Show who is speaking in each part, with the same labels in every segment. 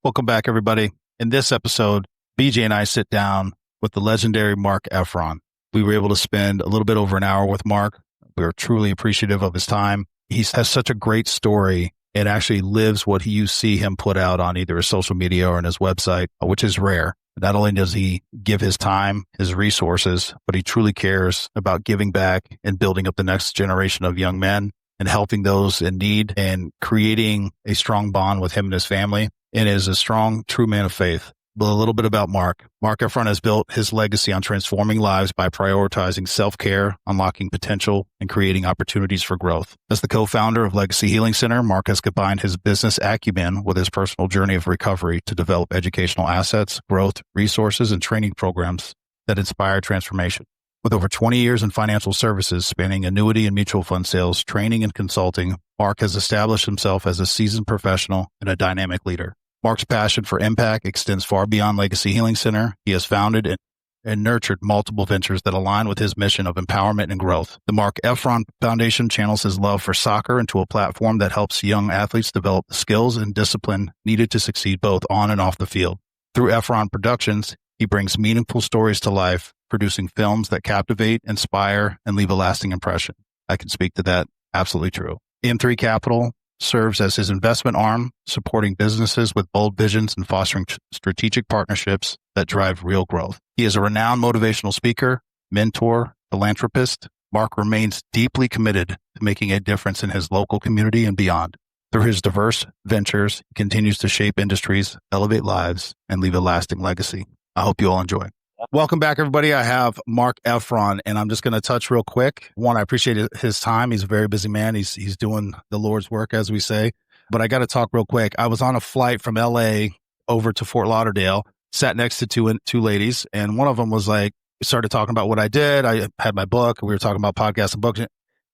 Speaker 1: Welcome back, everybody. In this episode, BJ and I sit down with the legendary Marc Effron. We were able to spend a little bit over an hour with Marc. We were truly appreciative of his time. He has such a great story and actually lives what you see him put out on either his social media or on his website, which is rare. Not only does he give his time, his resources, but he truly cares about giving back and building up the next generation of young men and helping those in need and creating a strong bond with him and his family, and is a strong, true man of faith. But a little bit about Marc. Marc Effron has built his legacy on transforming lives by prioritizing self-care, unlocking potential, and creating opportunities for growth. As the co-founder of Legacy Healing Center, Marc has combined his business acumen with his personal journey of recovery to develop educational assets, growth, resources, and training programs that inspire transformation. With over 20 years in financial services spanning annuity and mutual fund sales, training, and consulting, Marc has established himself as a seasoned professional and a dynamic leader. Marc's passion for impact extends far beyond Legacy Healing Center. He has founded and nurtured multiple ventures that align with his mission of empowerment and growth. The Marc Effron Foundation channels his love for soccer into a platform that helps young athletes develop the skills and discipline needed to succeed both on and off the field. Through Effron Productions, he brings meaningful stories to life, producing films that captivate, inspire, and leave a lasting impression. I can speak to that. Absolutely true. M3 Capital serves as his investment arm, supporting businesses with bold visions and fostering strategic partnerships that drive real growth. He is a renowned motivational speaker, mentor, philanthropist. Marc remains deeply committed to making a difference in his local community and beyond. Through his diverse ventures, he continues to shape industries, elevate lives, and leave a lasting legacy. I hope you all enjoy. Welcome back, everybody. I have Marc Effron, and I'm just going to touch real quick. One, I appreciate his time. He's a very busy man. He's doing the Lord's work, as we say. But I got to talk real quick. I was on a flight from LA over to Fort Lauderdale, sat next to two ladies, and one of them was like, started talking about what I did. I had my book. We were talking about podcasts and books,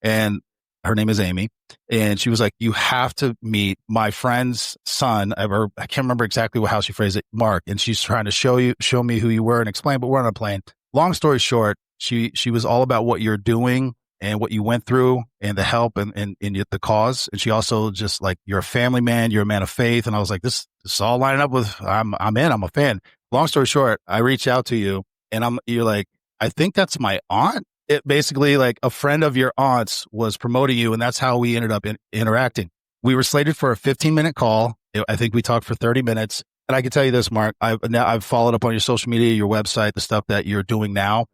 Speaker 1: and her name is Amy. And she was like, you have to meet my friend's son. I can't remember exactly how she phrased it, Marc. And she's trying to show me who you were and explain, but we're on a plane. Long story short, she was all about what you're doing and what you went through and the help and the cause. And she also just like, you're a family man, you're a man of faith. And I was like, this is all lining up with, I'm a fan. Long story short, I reach out to you and you're like, I think that's my aunt. It basically like a friend of your aunt's was promoting you, and that's how we ended up interacting. We were slated for a 15-minute call. I think we talked for 30 minutes. And I can tell you this, Marc, I've followed up on your social media, your website, the stuff that you're doing now.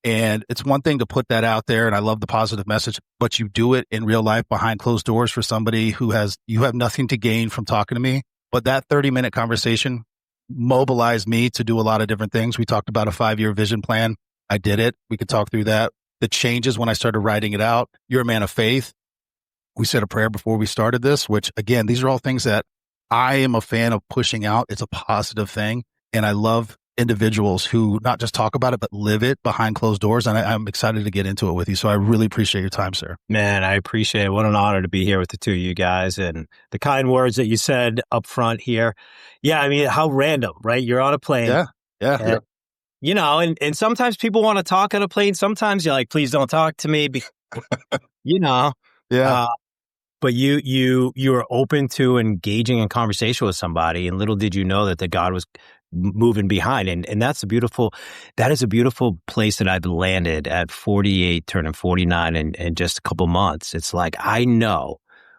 Speaker 1: And it's one thing to put that out there, and I love the positive message, but you do it in real life behind closed doors for somebody you have nothing to gain from talking to me. But that 30-minute conversation mobilized me to do a lot of different things. We talked about a 5-year vision plan. I did it. We could talk through that. The changes when I started writing it out. You're a man of faith. We said a prayer before we started this, which again, these are all things that I am a fan of pushing out. It's a positive thing. And I love individuals who not just talk about it, but live it behind closed doors. And I'm excited to get into it with you. So I really appreciate your time, sir.
Speaker 2: Man, I appreciate it. What an honor to be here with the two of you guys and the kind words that you said up front here. Yeah. I mean, how random, right? You're on a plane.
Speaker 1: Yeah.
Speaker 2: You know, and sometimes people want to talk on a plane. Sometimes you're like, please don't talk to me. You know,
Speaker 1: yeah.
Speaker 2: But you were open to engaging in conversation with somebody, and little did you know that God was moving behind. And that is a beautiful place that I've landed at 48, turning 49 in just a couple months. It's like, I know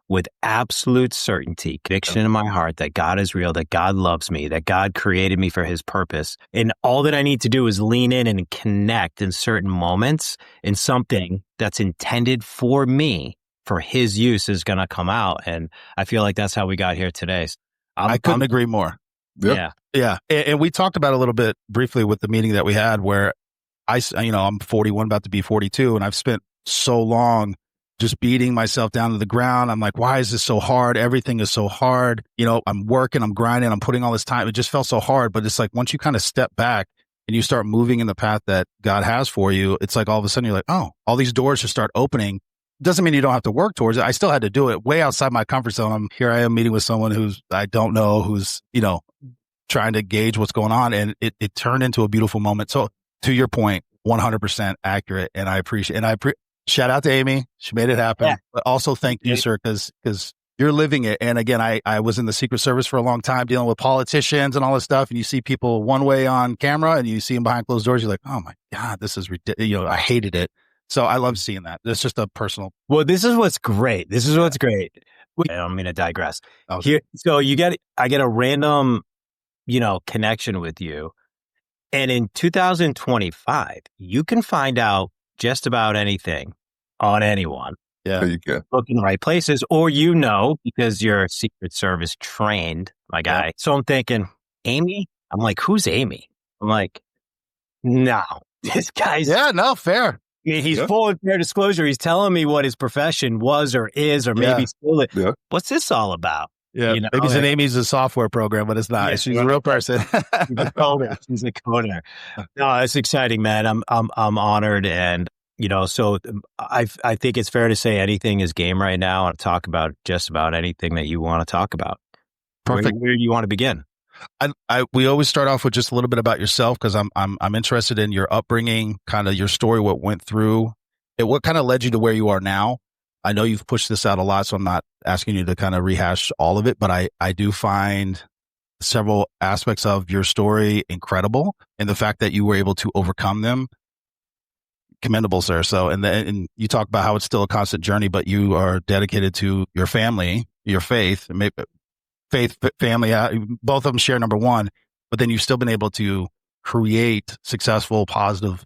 Speaker 2: with absolute certainty, conviction in my heart that God is real, that God loves me, that God created me for his purpose. And all that I need to do is lean in and connect in certain moments, and something that's intended for me, for his use, is going to come out. And I feel like that's how we got here today.
Speaker 1: I couldn't agree more.
Speaker 2: Yep.
Speaker 1: Yeah. And we talked about it a little bit briefly with the meeting that we had where I'm 41, about to be 42, and I've spent so long just beating myself down to the ground. I'm like, why is this so hard? Everything is so hard. I'm working, I'm grinding, I'm putting all this time. It just felt so hard. But it's like, once you kind of step back and you start moving in the path that God has for you, it's like all of a sudden you're like, oh, all these doors just start opening. Doesn't mean you don't have to work towards it. I still had to do it way outside my comfort zone. Here I am meeting with someone who's, I don't know, who's, trying to gauge what's going on. And it turned into a beautiful moment. So to your point, 100% accurate. And shout out to Amy. She made it happen. Yeah. But also thank you, sir, because you're living it. And again, I was in the Secret Service for a long time dealing with politicians and all this stuff. And you see people one way on camera and you see them behind closed doors. You're like, oh my God, this is ridiculous. I hated it. So I love seeing that. It's just a personal.
Speaker 2: Well, this is what's great. I'm going to digress. Here, so I get a random, connection with you. And in 2025, you can find out just about anything on anyone.
Speaker 3: Yeah, you can
Speaker 2: look in the right places, or because you're Secret Service trained, my guy. Yeah. So I'm thinking, Amy. I'm like, who's Amy? I'm like, no, this guy's
Speaker 1: fair.
Speaker 2: I mean, he's full of fair disclosure. He's telling me what his profession was or is, or maybe still. Yeah. What's this all about?
Speaker 1: Yeah, maybe Amy's a software program, but it's not. Yeah, she's a real person.
Speaker 2: She's a coder. She's a coder. No, it's exciting, man. I'm honored, and so I think it's fair to say anything is game right now, and talk about just about anything that you want to talk about.
Speaker 1: Perfect.
Speaker 2: Where do you want to begin?
Speaker 1: We always start off with just a little bit about yourself, because I'm interested in your upbringing, kind of your story, what went through it, what kind of led you to where you are now. I know you've pushed this out a lot, so I'm not asking you to kind of rehash all of it, but I do find several aspects of your story incredible, and the fact that you were able to overcome them, commendable, sir. So, and you talk about how it's still a constant journey, but you are dedicated to your family, your faith, family. Both of them share number one, but then you've still been able to create successful, positive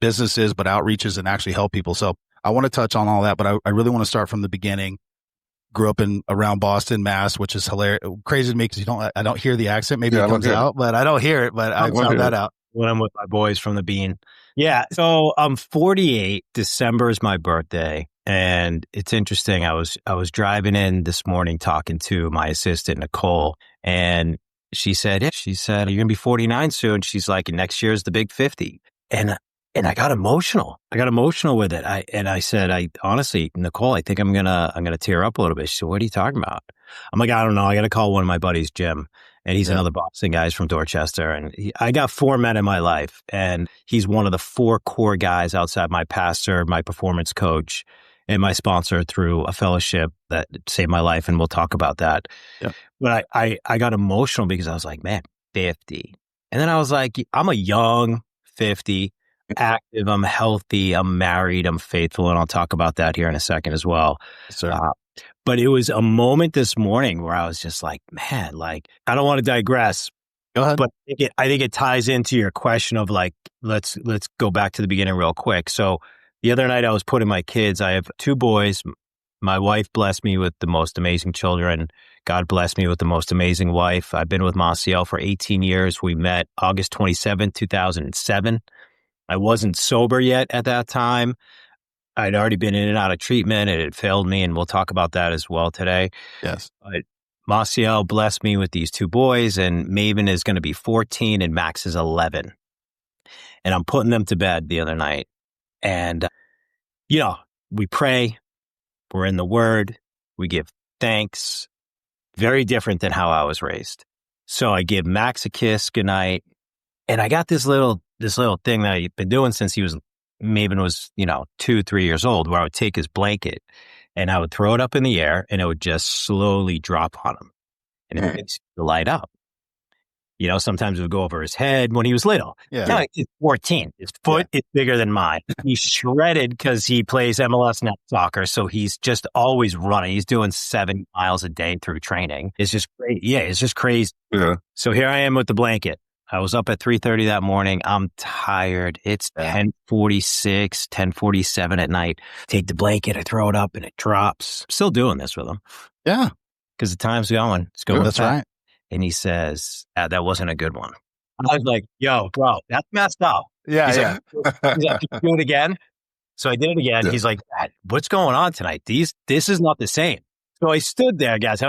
Speaker 1: businesses, but outreaches, and actually help people. So I want to touch on all that, but I really want to start from the beginning. Grew up around Boston, Mass, which is hilarious, crazy to me because I don't hear the accent. Maybe it comes out, but I don't hear it. But I found that out
Speaker 2: when I'm with my boys from the Bean. Yeah, so I'm 48. December is my birthday, and it's interesting. I was driving in this morning talking to my assistant Nicole, and she said, "You're gonna be 49 soon." She's like, "Next year is the big 50," and I got emotional. With it. I said, honestly, Nicole, I think I'm gonna tear up a little bit. She said, "What are you talking about?" I'm like, "I don't know. I got to call one of my buddies, Jim, and he's another Boston guy. He's from Dorchester, and I got 4 men in my life, and he's one of the 4 core guys outside my pastor, my performance coach, and my sponsor through a fellowship that saved my life, and we'll talk about that." Yeah. But I got emotional because I was like, man, 50, and then I was like, I'm a young 50. Active, I'm healthy, I'm married, I'm faithful, and I'll talk about that here in a second as well. But it was a moment this morning where I was just like, man, like, I don't want to digress. Go ahead. But I think it ties into your question of like, let's go back to the beginning real quick. So the other night I was putting my kids, I have 2 boys. My wife blessed me with the most amazing children. God blessed me with the most amazing wife. I've been with Maciel for 18 years. We met August 27, 2007. I wasn't sober yet at that time. I'd already been in and out of treatment. It had failed me, and we'll talk about that as well today.
Speaker 1: Yes.
Speaker 2: But Maciel blessed me with these 2 boys, and Maven is going to be 14 and Max is 11. And I'm putting them to bed the other night. And, we pray, we're in the Word, we give thanks. Very different than how I was raised. So I give Max a kiss goodnight, and I got this little thing that I've been doing since Maven was, 2-3 years old, where I would take his blanket and I would throw it up in the air and it would just slowly drop on him, and it would light up. Sometimes it would go over his head when he was little. Yeah. Now he's 14. His foot is bigger than mine. He's shredded because he plays MLS net soccer. So he's just always running. He's doing 7 miles a day through training. It's just great. Yeah, it's just crazy. Yeah. So here I am with the blanket. I was up at 3:30 that morning. I'm tired. It's 10:46, 10:47 at night. Take the blanket, I throw it up, and it drops. Still doing this with him.
Speaker 1: Yeah.
Speaker 2: Because the time's going. It's going.
Speaker 1: That's right.
Speaker 2: And he says, that wasn't a good one. I was like, yo, bro, that's messed up.
Speaker 1: Yeah,
Speaker 2: he's
Speaker 1: yeah.
Speaker 2: Like, do it again. So I did it again. Yeah. He's like, what's going on tonight? This is not the same. So I stood there, guys. I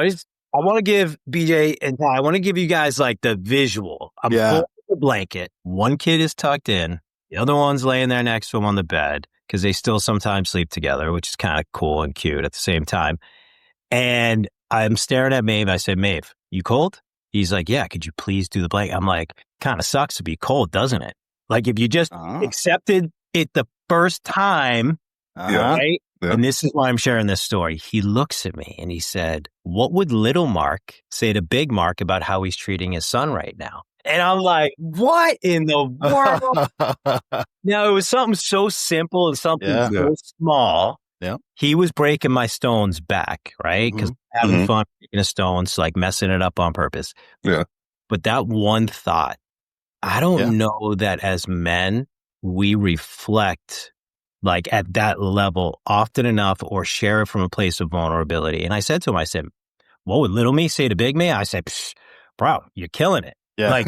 Speaker 2: want to give BJ and I want to give you guys like the visual. I'm pulling the blanket. One kid is tucked in. The other one's laying there next to him on the bed because they still sometimes sleep together, which is kind of cool and cute at the same time. And I'm staring at Maeve. I said, Maeve, you cold? He's like, yeah, could you please do the blanket? I'm like, kind of sucks to be cold, doesn't it? Like if you just accepted it the first time, right?
Speaker 3: Yeah.
Speaker 2: And this is why I'm sharing this story. He looks at me and he said, what would little Mark say to big Mark about how he's treating his son right now? And I'm like, what in the world? Now, it was something so simple and something so small.
Speaker 1: Yeah.
Speaker 2: He was breaking my stones back, right? Because having fun breaking the stones, like messing it up on purpose.
Speaker 3: Yeah.
Speaker 2: But that one thought, I don't know that as men, we reflect like at that level often enough or share it from a place of vulnerability. And I said to him, I said, what would little me say to big me? I said, bro, you're killing it.
Speaker 1: Yeah.
Speaker 2: Like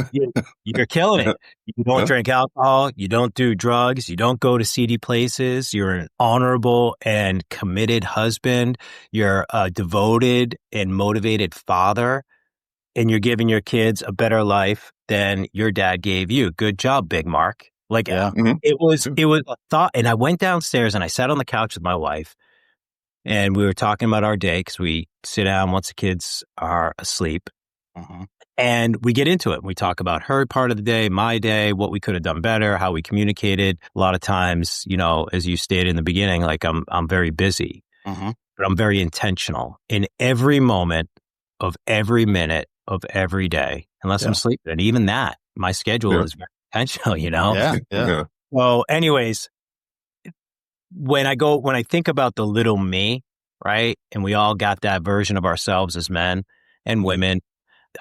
Speaker 2: you're killing it. You don't drink alcohol. You don't do drugs. You don't go to seedy places. You're an honorable and committed husband. You're a devoted and motivated father. And you're giving your kids a better life than your dad gave you. Good job, Big Mark. Like it was a thought. And I went downstairs and I sat on the couch with my wife and we were talking about our day because we sit down once the kids are asleep. And we get into it. We talk about her part of the day, my day, what we could have done better, how we communicated. A lot of times, you know, as you stated in the beginning, like I'm very busy, but I'm very intentional in every moment of every minute of every day, unless I'm sleeping. And even that, my schedule is very intentional, you know?
Speaker 1: Yeah.
Speaker 2: Well, anyways, when I think about the little me, right? And we all got that version of ourselves as men and women.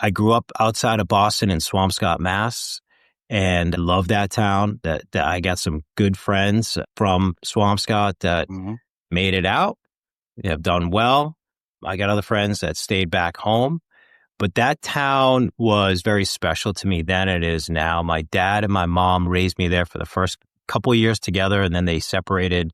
Speaker 2: I grew up outside of Boston in Swampscott, Mass. And I love that town. That I got some good friends from Swampscott that made it out. They have done well. I got other friends that stayed back home. But that town was very special to me then it is now. My dad and my mom raised me there for the first couple of years together, and then they separated.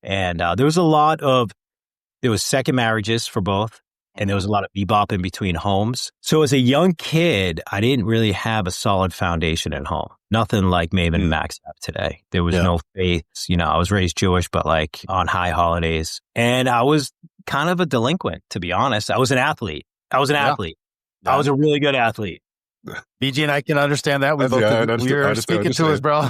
Speaker 2: And there was second marriages for both. And there was a lot of bebop in between homes. So as a young kid, I didn't really have a solid foundation at home. Nothing like Maven and Max have today. There was no faith. You know, I was raised Jewish, but like on high holidays. And I was kind of a delinquent, to be honest. I was an athlete. I was a really good athlete.
Speaker 1: BG and I can understand that. We were speaking to us, bro.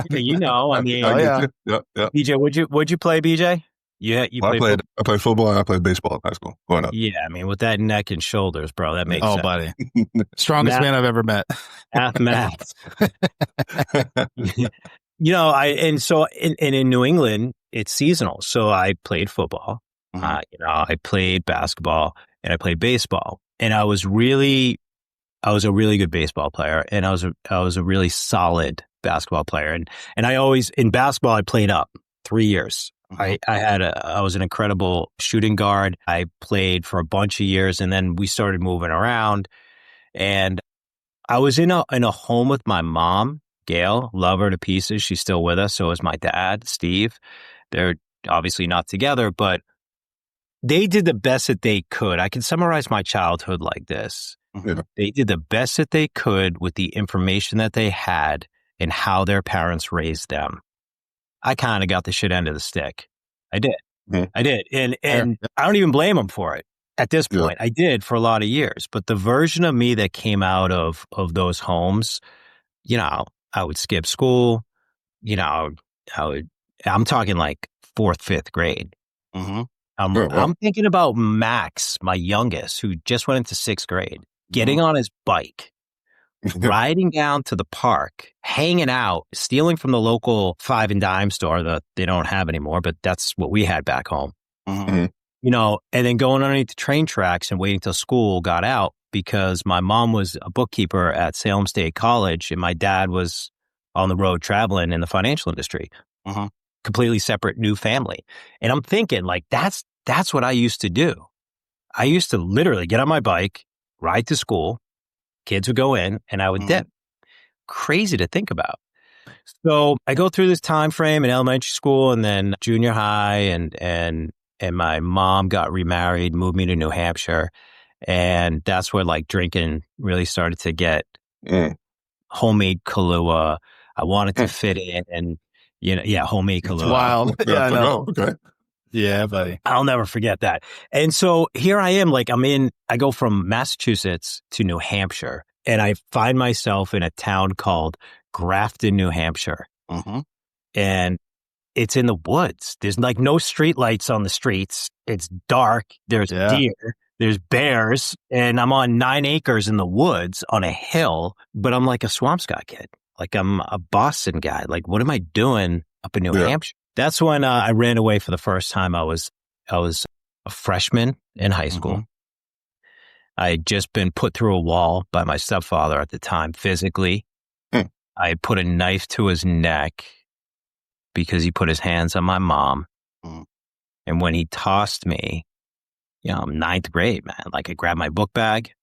Speaker 2: You know, I mean, BJ, would you play, BJ?
Speaker 3: I played football and I played baseball in high school growing up.
Speaker 2: Yeah, I mean, with that neck and shoulders, bro, that makes sense.
Speaker 1: Oh, buddy. Strongest man I've ever met.
Speaker 2: Math. You know, in New England, it's seasonal. So I played football, you know, I played basketball and I played baseball. And I was a really good baseball player, and I was a really solid basketball player. And I always, in basketball, I played up 3 years. I was an incredible shooting guard. I played for a bunch of years, and then we started moving around. And I was in a home with my mom, Gail. Love her to pieces. She's still with us. So is my dad, Steve. They're obviously not together, but they did the best that they could. I can summarize my childhood like this. They did the best that they could with the information that they had and how their parents raised them. I kind of got the shit end of the stick. I did. I did. And I don't even blame them for it at this point. I did for a lot of years. But the version of me that came out of those homes, you know, I would skip school. You know, I'm talking like 4th, 5th grade. I'm thinking about Max, my youngest, who just went into 6th grade, getting on his bike, riding down to the park, hanging out, stealing from the local 5 and dime store that they don't have anymore, but that's what we had back home. You know, and then going underneath the train tracks and waiting till school got out because my mom was a bookkeeper at Salem State College and my dad was on the road traveling in the financial industry. Completely separate new family. And I'm thinking like, that's what I used to do. I used to literally get on my bike, ride to school, kids would go in and I would dip. Crazy to think about. So I go through this time frame in elementary school and then junior high and my mom got remarried, moved me to New Hampshire. And that's where like drinking really started to get homemade Kahlua. I wanted to fit in and, you know, homemade Kahlua.
Speaker 1: It's wild. Yeah, I know.
Speaker 3: Okay.
Speaker 1: Yeah, buddy.
Speaker 2: I'll never forget that. And so here I am, like I go from Massachusetts to New Hampshire and I find myself in a town called Grafton, New Hampshire.
Speaker 1: Mm-hmm.
Speaker 2: And it's in the woods. There's like no street lights on the streets. It's dark. There's deer. There's bears. And I'm on 9 acres in the woods on a hill, but I'm like a Swampscott kid. Like I'm a Boston guy. Like, what am I doing up in New Hampshire? That's when I ran away for the first time. I was a freshman in high school.
Speaker 1: Mm-hmm.
Speaker 2: I had just been put through a wall by my stepfather at the time, physically. I put a knife to his neck because he put his hands on my mom. And when he tossed me, I'm 9th grade, man. Like I grabbed my book bag.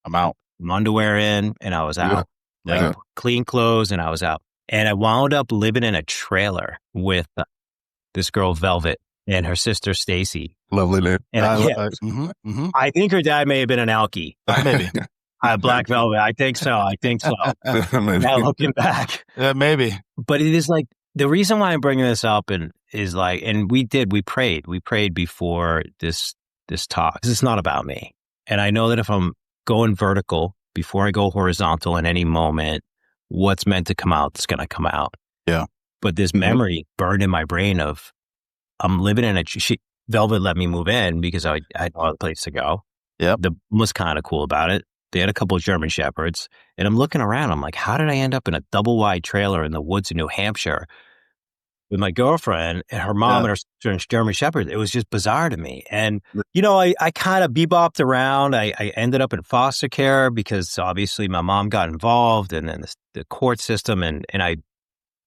Speaker 1: I'm out.
Speaker 2: My underwear in, and I was out. Like clean clothes, and I was out. And I wound up living in a trailer with this girl, Velvet, and her sister, Stacy.
Speaker 3: Lovely name.
Speaker 2: And I think her dad may have been an alkie.
Speaker 1: Maybe.
Speaker 2: Black Velvet. I think so. Now looking back.
Speaker 1: Yeah, maybe.
Speaker 2: But it is like, the reason why I'm bringing this up is like, and we prayed before this talk. This is not about me. And I know that if I'm going vertical before I go horizontal in any moment, what's meant to come out is going to come out.
Speaker 1: Yeah.
Speaker 2: But this memory burned in my brain of, I'm living in Velvet let me move in because I had no other place to go.
Speaker 1: Yeah.
Speaker 2: The was kind of cool about it. They had a couple of German Shepherds, and I'm looking around. I'm like, how did I end up in a double wide trailer in the woods in New Hampshire with my girlfriend and her mom and her sister and German Shepherd? It was just bizarre to me. And, I kind of bebopped around. I ended up in foster care because obviously my mom got involved, and then the court system. And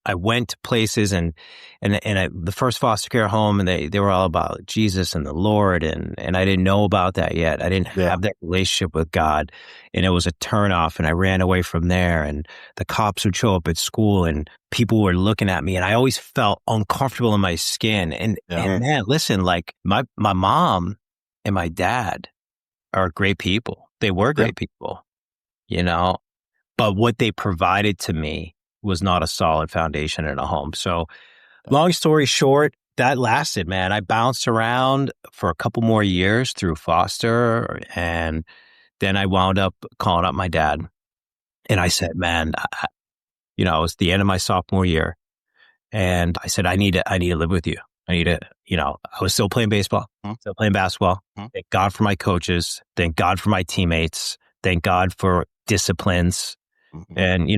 Speaker 2: I went to places and the first foster care home, and they were all about Jesus and the Lord. And I didn't know about that yet. I didn't have that relationship with God, and it was a turnoff, and I ran away from there. And the cops would show up at school, and people were looking at me, and I always felt uncomfortable in my skin. And man, listen, like my mom and my dad are great people. They were great people, but what they provided to me was not a solid foundation in a home. So long story short, that lasted, man. I bounced around for a couple more years through foster, and then I wound up calling up my dad, and I said, man, it was the end of my sophomore year, and I said, I need to live with you. I was still playing baseball, still playing basketball. Thank God for my coaches. Thank God for my teammates. Thank God for disciplines. And,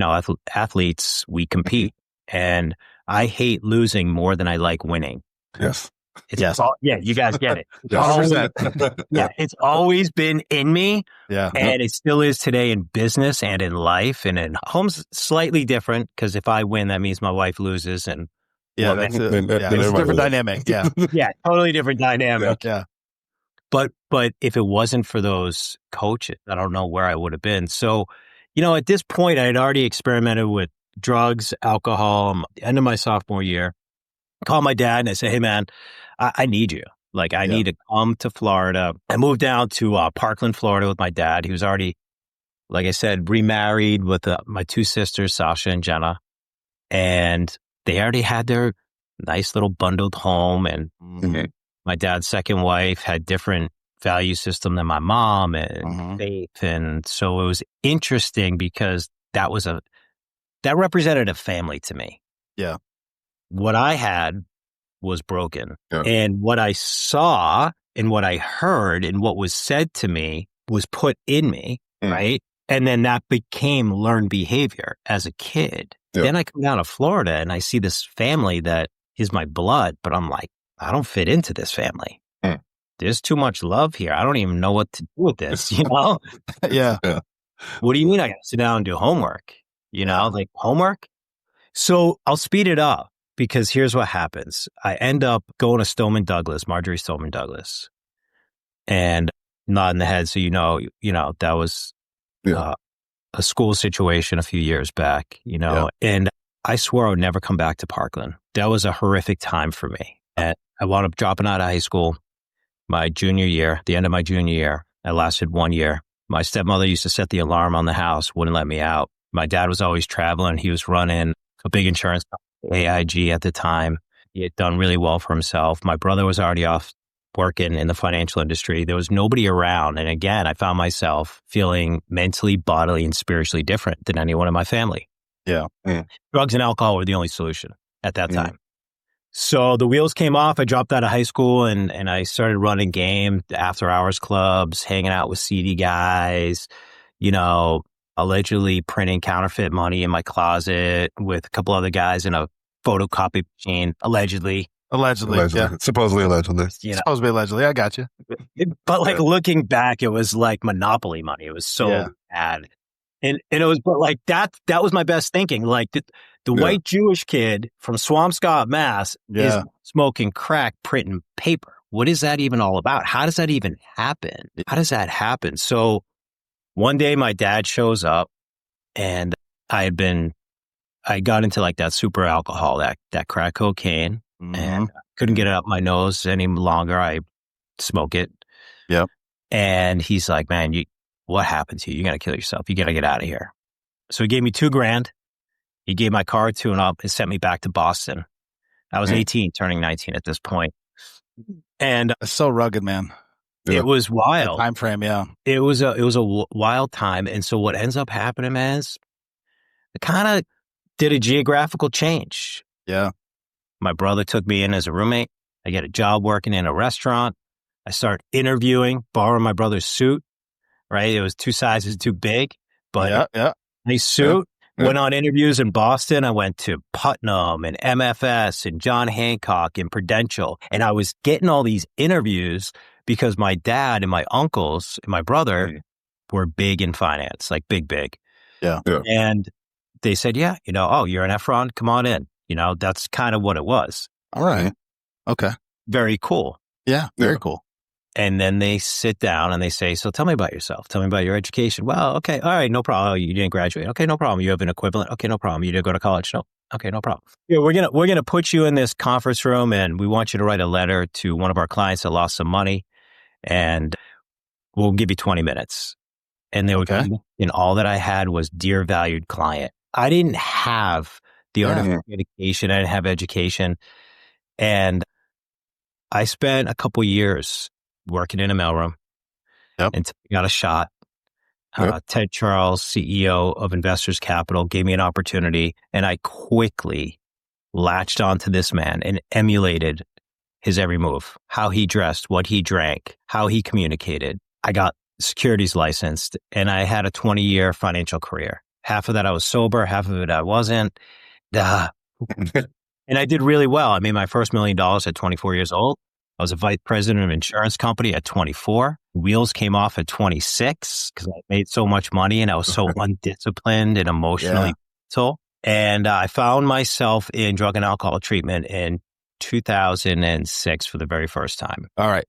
Speaker 2: athletes, we compete, and I hate losing more than I like winning.
Speaker 3: Yes.
Speaker 2: You guys get it. It's always been in me. Yeah. And it still is today in business and in life, and in home's slightly different because if I win, that means my wife loses. And
Speaker 1: it's a different dynamic. Yeah.
Speaker 2: Yeah. Totally different dynamic.
Speaker 1: Yeah.
Speaker 2: But if it wasn't for those coaches, I don't know where I would have been. So, at this point, I had already experimented with drugs, alcohol. End of my sophomore year, I called my dad and I said, hey, man, I need you. Like, I need to come to Florida. I moved down to Parkland, Florida with my dad. He was already, like I said, remarried with my 2 sisters, Sasha and Jenna. And they already had their nice little bundled home. And my dad's second wife had different value system than my mom and faith. And so it was interesting because that represented a family to me.
Speaker 1: Yeah.
Speaker 2: What I had was broken. Yeah. And what I saw and what I heard and what was said to me was put in me, right? And then that became learned behavior as a kid. Yeah. Then I come down to Florida and I see this family that is my blood, but I'm like, I don't fit into this family. There's too much love here. I don't even know what to do with this,
Speaker 1: Yeah.
Speaker 2: What do you mean I got to sit down and do homework? Like homework? So I'll speed it up because here's what happens. I end up going to Marjorie Stoneman Douglas, and nodding the head. So, that was a school situation a few years back, and I swore I would never come back to Parkland. That was a horrific time for me. And I wound up dropping out of high school my junior year, the end of my junior year. I lasted 1 year. My stepmother used to set the alarm on the house, wouldn't let me out. My dad was always traveling. He was running a big insurance company, AIG at the time. He had done really well for himself. My brother was already off working in the financial industry. There was nobody around. And again, I found myself feeling mentally, bodily, and spiritually different than anyone in my family.
Speaker 1: Yeah.
Speaker 2: Drugs and alcohol were the only solution at that time. So the wheels came off. I dropped out of high school and I started running game, after hours clubs, hanging out with seedy guys, allegedly printing counterfeit money in my closet with a couple other guys in a photocopy machine, allegedly.
Speaker 1: Allegedly. Yeah.
Speaker 3: Supposedly allegedly.
Speaker 1: Supposedly allegedly. I got you.
Speaker 2: But looking back, it was like Monopoly money. It was so bad. And it was, but like that was my best thinking. Like the white Jewish kid from Swampscott, Mass is smoking crack, printing paper. What is that even all about? How does that even happen? How does that happen? So one day my dad shows up and I got into like that super alcohol, that crack cocaine, and I couldn't get it up my nose any longer. I smoke it.
Speaker 1: Yep.
Speaker 2: And he's like, man, what happened to you? You got to kill yourself. You got to get out of here. So he gave me $2,000. He gave my car a tune-up and sent me back to Boston. I was 18, turning 19 at this point. And
Speaker 1: it's so rugged, man.
Speaker 2: It was wild.
Speaker 1: The time frame, yeah.
Speaker 2: It was a wild time. And so what ends up happening is I kind of did a geographical change.
Speaker 1: Yeah.
Speaker 2: My brother took me in as a roommate. I get a job working in a restaurant. I start interviewing, borrowing my brother's suit. Right? It was 2 sizes too big, but nice suit. Went on interviews in Boston. I went to Putnam and MFS and John Hancock and Prudential. And I was getting all these interviews because my dad and my uncles and my brother were big in finance, like big.
Speaker 1: Yeah.
Speaker 2: And they said, oh, you're an Effron? Come on in. That's kind of what it was.
Speaker 1: All right. Okay.
Speaker 2: Very cool.
Speaker 1: Yeah. Very cool.
Speaker 2: And then they sit down and they say, so tell me about yourself. Tell me about your education. Well, okay. All right. No problem. Oh, you didn't graduate. Okay. No problem. You have an equivalent. Okay. No problem. You didn't go to college. No. Okay. No problem. Yeah. We're going to put you in this conference room and we want you to write a letter to one of our clients that lost some money and we'll give you 20 minutes. And they would and all that I had was dear valued client. I didn't have the art of communication. I didn't have education. And I spent a couple years working in a mailroom until I got a shot. Ted Charles, CEO of Investors Capital, gave me an opportunity and I quickly latched onto this man and emulated his every move, how he dressed, what he drank, how he communicated. I got securities licensed and I had a 20-year financial career. Half of that I was sober, half of it I wasn't. And I did really well. I made my first $1 million at 24 years old. I was a vice president of an insurance company at 24. Wheels came off at 26 because I made so much money and I was so undisciplined and emotionally mental. And I found myself in drug and alcohol treatment in 2006 for the very first time.
Speaker 1: All right.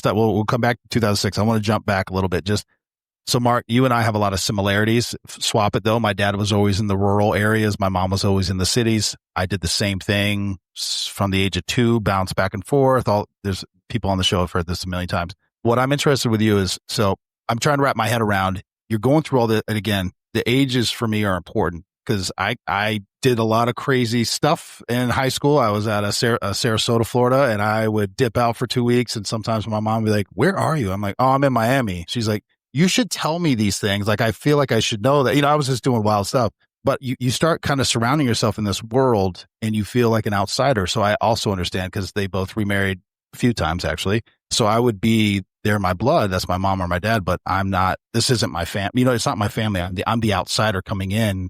Speaker 1: We'll come back to 2006. I want to jump back a little bit. So Mark, you and I have a lot of similarities. Swap it though. My dad was always in the rural areas. My mom was always in the cities. I did the same thing from the age of 2, bounced back and forth. There's people on the show have heard this a million times. What I'm interested with you is, so I'm trying to wrap my head around, you're going through all the, and again, the ages for me are important because I did a lot of crazy stuff in high school. I was at Sarasota, Florida, and I would dip out for 2 weeks. And sometimes my mom would be like, where are you? I'm like, oh, I'm in Miami. She's like, you should tell me these things. Like, I feel like I should know that, I was just doing wild stuff, but you start kind of surrounding yourself in this world and you feel like an outsider. So I also understand because they both remarried a few times actually. So I would be there in my blood. That's my mom or my dad, but I'm not, this isn't my family. It's not my family. I'm the outsider coming in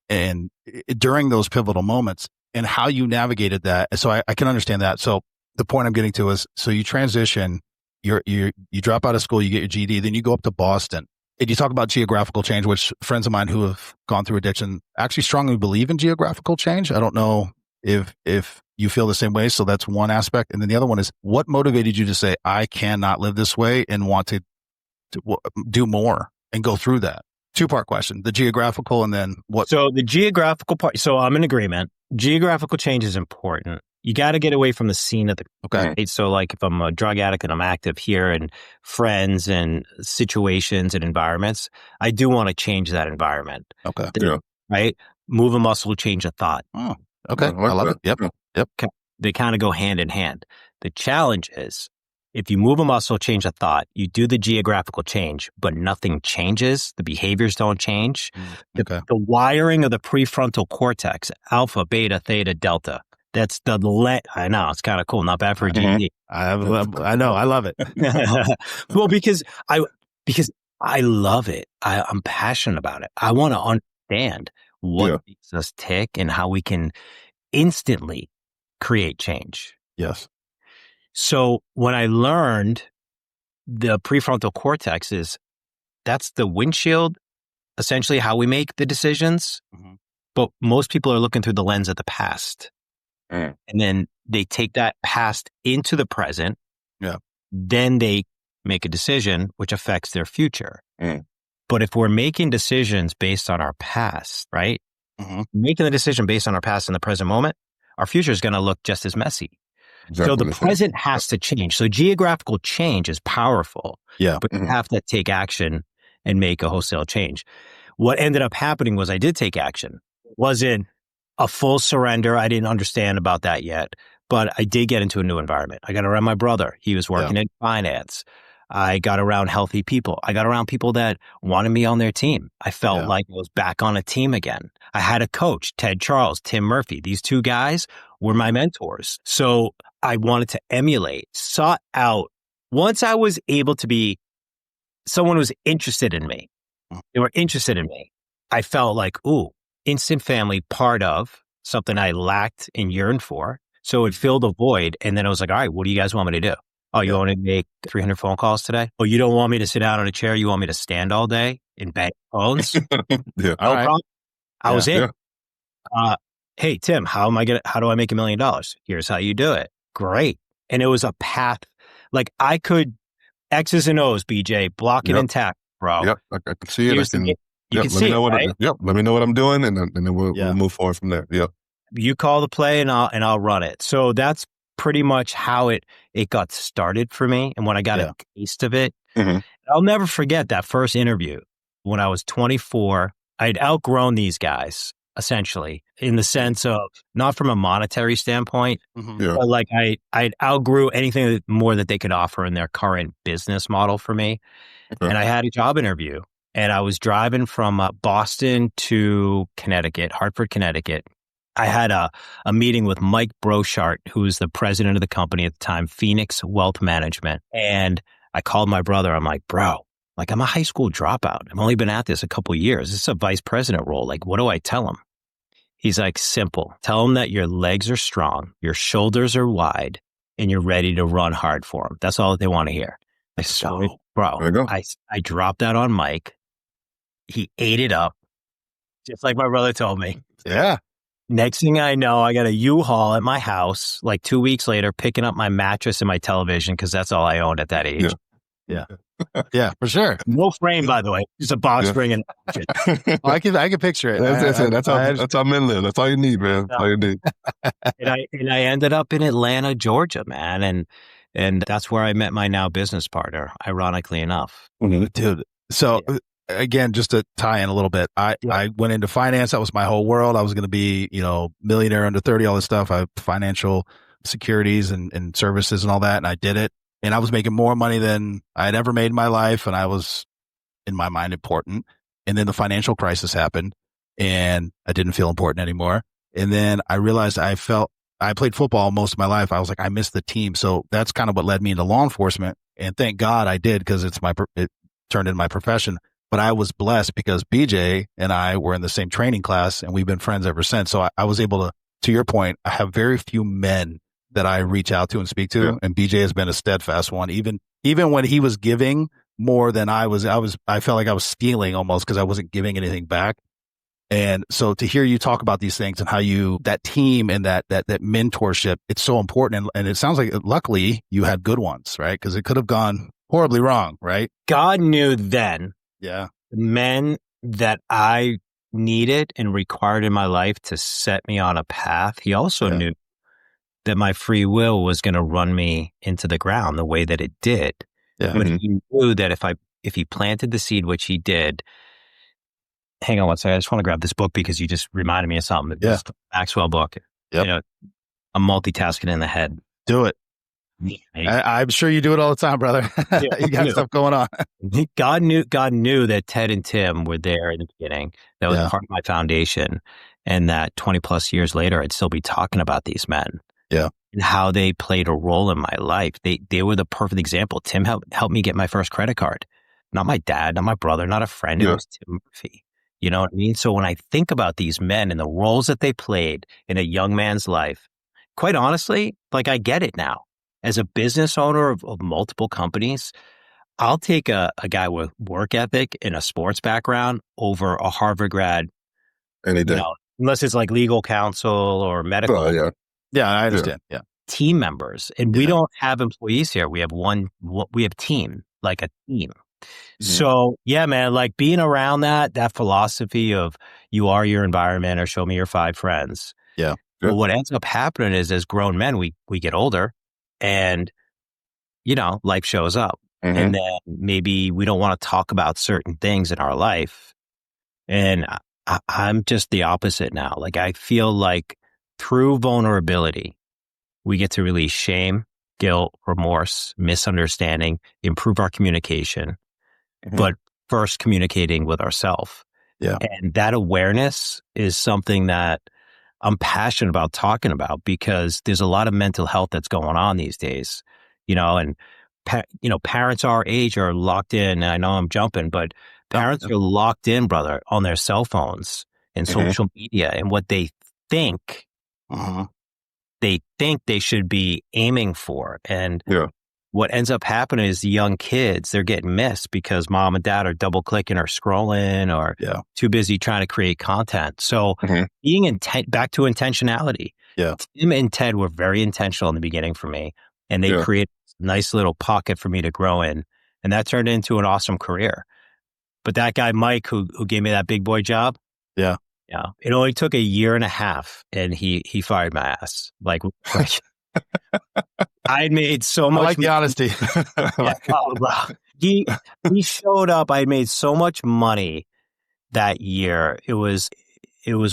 Speaker 1: and during those pivotal moments and how you navigated that. So I can understand that. So the point I'm getting to is, so you transition, you drop out of school, you get your GED, then you go up to Boston. And you talk about geographical change, which friends of mine who have gone through addiction actually strongly believe in geographical change. I don't know if you feel the same way. So that's one aspect. And then the other one is, what motivated you to say, I cannot live this way and want to do more and go through that? 2-part question, the geographical and then what?
Speaker 2: So the geographical part, so I'm in agreement. Geographical change is important. You got to get away from the scene of the, right? So like if I'm a drug addict and I'm active here and friends and situations and environments, I do want to change that environment.
Speaker 1: Okay.
Speaker 2: Right? Move a muscle, change a thought.
Speaker 1: Oh, okay. I love it. Yep.
Speaker 2: They kind of go hand in hand. The challenge is if you move a muscle, change a thought, you do the geographical change, but nothing changes, the behaviors don't change.
Speaker 1: Okay.
Speaker 2: The wiring of the prefrontal cortex, alpha, beta, theta, delta. That's I know, it's kind of cool. Not bad for a GD.
Speaker 1: I know. I love it.
Speaker 2: Well, because I love it. I'm passionate about it. I want to understand what makes us tick and how we can instantly create change.
Speaker 1: Yes.
Speaker 2: So when I learned the prefrontal cortex that's the windshield, essentially how we make the decisions. Mm-hmm. But most people are looking through the lens of the past. And then they take that past into the present.
Speaker 1: Yeah.
Speaker 2: Then they make a decision which affects their future. But if we're making decisions based on our past, right? Mm-hmm. Making the decision based on our past in the present moment, our future is going to look just as messy. Exactly. So the present has to change. So geographical change is powerful.
Speaker 1: Yeah.
Speaker 2: But you have to take action and make a wholesale change. What ended up happening was I did take action. It wasn't a full surrender. I didn't understand about that yet, but I did get into a new environment. I got around my brother. He was working in finance. I got around healthy people. I got around people that wanted me on their team. I felt like I was back on a team again. I had a coach, Ted Charles, Tim Murphy. These two guys were my mentors. So I wanted to emulate, sought out. Once I was able to be someone who was interested in me, they were interested in me. I felt like, ooh, instant family, part of something I lacked and yearned for. So it filled a void. And then I was like, all right, what do you guys want me to do? Oh, you want me to make 300 phone calls today? Oh, you don't want me to sit down on a chair? You want me to stand all day and bang phones?
Speaker 3: No
Speaker 2: problem. I was in. Hey, Tim, how do I make $1 million? Here's how you do it. Great. And it was a path. Like I could X's and O's, BJ, block it intact, bro.
Speaker 3: Yep. I can see it.
Speaker 2: You can see it, right?
Speaker 3: Let me know what I'm doing and then we'll move forward from there. Yep.
Speaker 2: You call the play and I'll run it. So that's pretty much how it got started for me. And when I got a taste of it, I'll never forget that first interview when I was 24. I'd outgrown these guys, essentially, in the sense of not from a monetary standpoint, but like I'd outgrew anything more that they could offer in their current business model for me. Okay. And I had a job interview and I was driving from Boston to Connecticut, Hartford, Connecticut. I had a meeting with Mike Brochart, who was the president of the company at the time, Phoenix Wealth Management. And I called my brother. I'm like, bro, like I'm a high school dropout. I've only been at this a couple of years. This is a vice president role. Like, what do I tell him? He's like, simple. Tell him that your legs are strong, your shoulders are wide, and you're ready to run hard for them. That's all that they want to hear. So, bro, I dropped that on Mike. He ate it up, just like my brother told me.
Speaker 1: Yeah.
Speaker 2: Next thing I know, I got a U-Haul at my house, like 2 weeks later, picking up my mattress and my television, because that's all I owned at that age.
Speaker 1: Yeah. Yeah, for sure.
Speaker 2: No frame, by the way. Just a box spring and
Speaker 1: I can picture it.
Speaker 3: That's how men live. That's all you need, man. That's all you need.
Speaker 2: And I ended up in Atlanta, Georgia, man. And that's where I met my now business partner, ironically enough.
Speaker 1: Dude. So again, just to tie in a little bit, I went into finance. That was my whole world. I was going to be, millionaire under 30, all this stuff. I financial securities and services and all that. And I did it. And I was making more money than I had ever made in my life. And I was, in my mind, important. And then the financial crisis happened and I didn't feel important anymore. And then I realized I played football most of my life. I was like, I missed the team. So that's kind of what led me into law enforcement. And thank God I did, because it turned into my profession. But I was blessed because BJ and I were in the same training class and we've been friends ever since. So I was able to your point, I have very few men that I reach out to and speak to. Yeah. And BJ has been a steadfast one. Even when he was giving more than I felt like I was stealing almost, because I wasn't giving anything back. And so to hear you talk about these things and how that team and that mentorship, it's so important. And it sounds like luckily you had good ones, right? Because it could have gone horribly wrong, right?
Speaker 2: God knew then.
Speaker 1: Yeah.
Speaker 2: Men that I needed and required in my life to set me on a path. He also knew that my free will was going to run me into the ground the way that it did. Yeah. But he knew that if he planted the seed, which he did. Hang on one second. I just want to grab this book because you just reminded me of something. This Maxwell book. Yep. I'm multitasking in the head.
Speaker 1: Do it. I'm sure you do it all the time, brother. You got stuff going on.
Speaker 2: God knew that Ted and Tim were there in the beginning. That was part of my foundation. And that 20 plus years later, I'd still be talking about these men.
Speaker 1: Yeah.
Speaker 2: And how they played a role in my life. They were the perfect example. Tim helped me get my first credit card. Not my dad, not my brother, not a friend. It was Tim Murphy. You know what I mean? So when I think about these men and the roles that they played in a young man's life, quite honestly, like I get it now. As a business owner of multiple companies, I'll take a guy with work ethic and a sports background over a Harvard grad.
Speaker 3: Any day.
Speaker 2: Unless it's like legal counsel or medical.
Speaker 1: Yeah, I understand. Yeah.
Speaker 2: Team members. And we don't have employees here. We have team, like a team. Mm-hmm. So yeah, man, like being around that philosophy of you are your environment or show me your 5 friends.
Speaker 1: Yeah.
Speaker 2: But what ends up happening is as grown men, we get older and, life shows up. Mm-hmm. And then maybe we don't want to talk about certain things in our life. And I'm just the opposite now. Like I feel like through vulnerability, we get to release shame, guilt, remorse, misunderstanding, improve our communication, but first communicating with ourselves.
Speaker 1: Yeah.
Speaker 2: And that awareness is something that I'm passionate about talking about because there's a lot of mental health that's going on these days, and parents our age are locked in. I know I'm jumping, but parents are locked in, brother, on their cell phones and social media and what they think they should be aiming for. And what ends up happening is the young kids, they're getting missed because mom and dad are double clicking or scrolling or too busy trying to create content. So being back to intentionality.
Speaker 1: Yeah.
Speaker 2: Tim and Ted were very intentional in the beginning for me, and they created a nice little pocket for me to grow in. And that turned into an awesome career. But that guy, Mike, who gave me that big boy job.
Speaker 1: Yeah.
Speaker 2: Yeah. It only took a year and a half and he fired my ass. Like I made so much.
Speaker 1: I like the honesty.
Speaker 2: He showed up. I made so much money that year. It was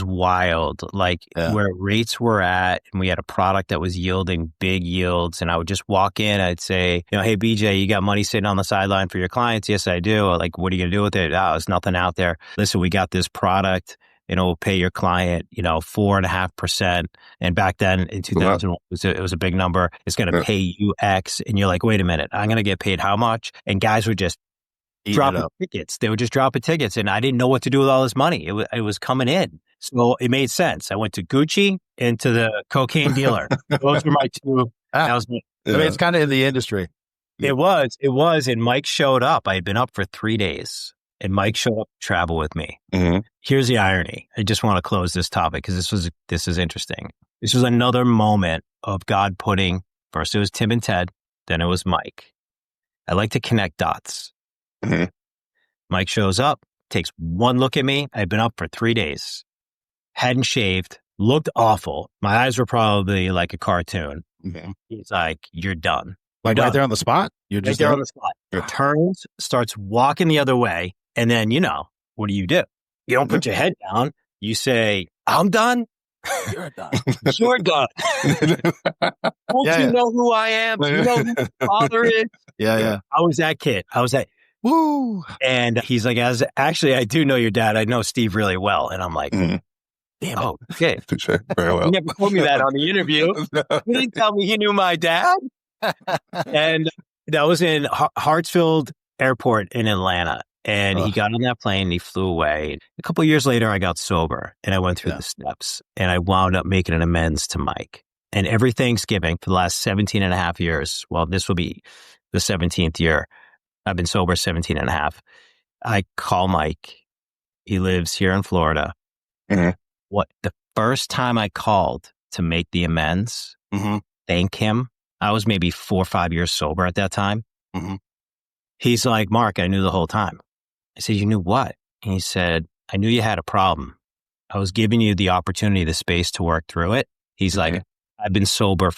Speaker 2: wild. Like where rates were at, and we had a product that was yielding big yields. And I would just walk in. I'd say, hey, BJ, you got money sitting on the sideline for your clients? Yes, I do. Like, what are you gonna do with it? Oh, there's nothing out there. Listen, we got this product. It'll pay your client, 4.5%. And back then in 2001, it was a big number. It's going to pay you X. And you're like, wait a minute, I'm going to get paid how much? And guys would just drop tickets. They would just drop tickets. And I didn't know what to do with all this money. It was coming in. So it made sense. I went to Gucci and to the cocaine dealer. Those were my two.
Speaker 1: I mean, it's kind of in the industry.
Speaker 2: It was. And Mike showed up. I had been up for 3 days. And Mike showed up to travel with me. Here's the irony. I just want to close this topic because this is interesting. This was another moment of God putting, first it was Tim and Ted, then it was Mike. I like to connect dots. Mike shows up, takes one look at me. I'd been up for 3 days, hadn't shaved, looked awful. My eyes were probably like a cartoon. He's like, you're done.
Speaker 1: Like right there on the spot? You're just
Speaker 2: right there on the spot. Turns, starts walking the other way. And then, what do? You don't put your head down. You say, I'm done.
Speaker 1: You're done.
Speaker 2: You're done. Don't you know who I am? Do you know who my father is?
Speaker 1: Yeah.
Speaker 2: I was that kid.
Speaker 1: Woo.
Speaker 2: And he's like, actually, I do know your dad. I know Steve really well. And I'm like, damn it. Okay.
Speaker 3: Very well.
Speaker 2: You never told me that on the interview. You didn't tell me you knew my dad. And that was in Hartsfield Airport in Atlanta. And he got on that plane and he flew away. A couple of years later, I got sober and I went through the steps and I wound up making an amends to Mike. And every Thanksgiving for the last 17 and a half years, well, this will be the 17th year. I've been sober 17 and a half. I call Mike. He lives here in Florida. The first time I called to make the amends, thank him, I was maybe 4 or 5 years sober at that time. He's like, Mark, I knew the whole time. I said, you knew what? And he said, I knew you had a problem. I was giving you the opportunity, the space to work through it. He's like, I've been sober